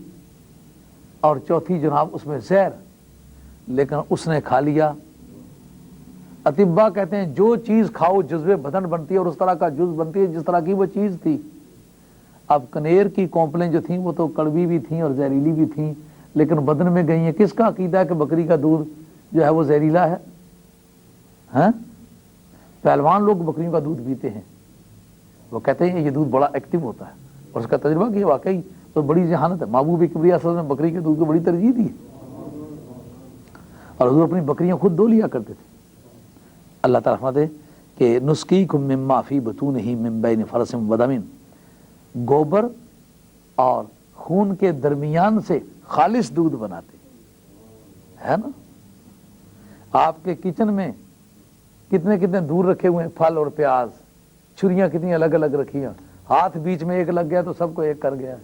اور چوتھی جناب اس میں زہر، لیکن اس نے کھا لیا۔ اطباء کہتے ہیں جو چیز کھاؤ جزوے بدن بنتی ہے اور اس طرح کا جز بنتی ہے جس طرح کی وہ چیز تھی۔ اب کنیر کی کونپلیں جو تھیں وہ تو کڑوی بھی تھیں اور زہریلی بھی تھیں، لیکن بدن میں گئی ہیں۔ کس کا عقیدہ ہے کہ بکری کا دودھ جو ہے وہ زہریلا ہے؟ پہلوان لوگ بکریوں کا دودھ پیتے ہیں، وہ کہتے ہیں یہ دودھ بڑا ایکٹیو ہوتا ہے، اور اس کا تجربہ کیا، واقعی تو بڑی ذہانت ہے۔ محبوب کبریا صلی اللہ علیہ وسلم نے بکری کے دودھ کو بڑی ترجیح دی اور حضور اپنی بکریاں خود دھو لیا کرتے تھے۔ اللہ تعالیٰ فرماتے کہ نسقیکم مما فی بطونہ من بین فرث و دم، گوبر اور خون کے درمیان سے خالص دودھ بناتے ہے نا۔ آپ کے کچن میں کتنے دور رکھے ہوئے ہیں پھل اور پیاز، چھریاں کتنی الگ الگ رکھی ہیں، ہاتھ بیچ میں ایک لگ گیا تو سب کو ایک کر گیا۔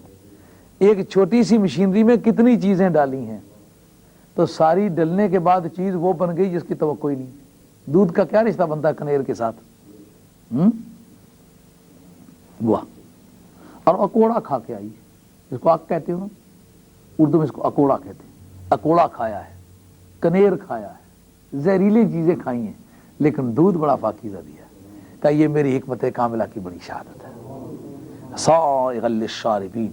ایک چھوٹی سی مشینری میں کتنی چیزیں ڈالی ہیں، تو ساری ڈلنے کے بعد چیز وہ بن گئی جس کی توقع ہی نہیں۔ دودھ کا کیا رشتہ بنتا ہے کنیر کے ساتھ؟ واہ۔ اور اکوڑا کھا کے آئی، جس کو آگ کہتے ہو نا، اردو میں اس کو اکوڑا کہتے ہیں۔ اکوڑا کھایا ہے، کنیر کھایا ہے، زہریلی چیزیں کھائی ہیں، لیکن دودھ بڑا پاکیزہ دیا۔ کہ یہ میری حکمت کاملہ کی بڑی شہادت ہے۔ صائغا للشاربین،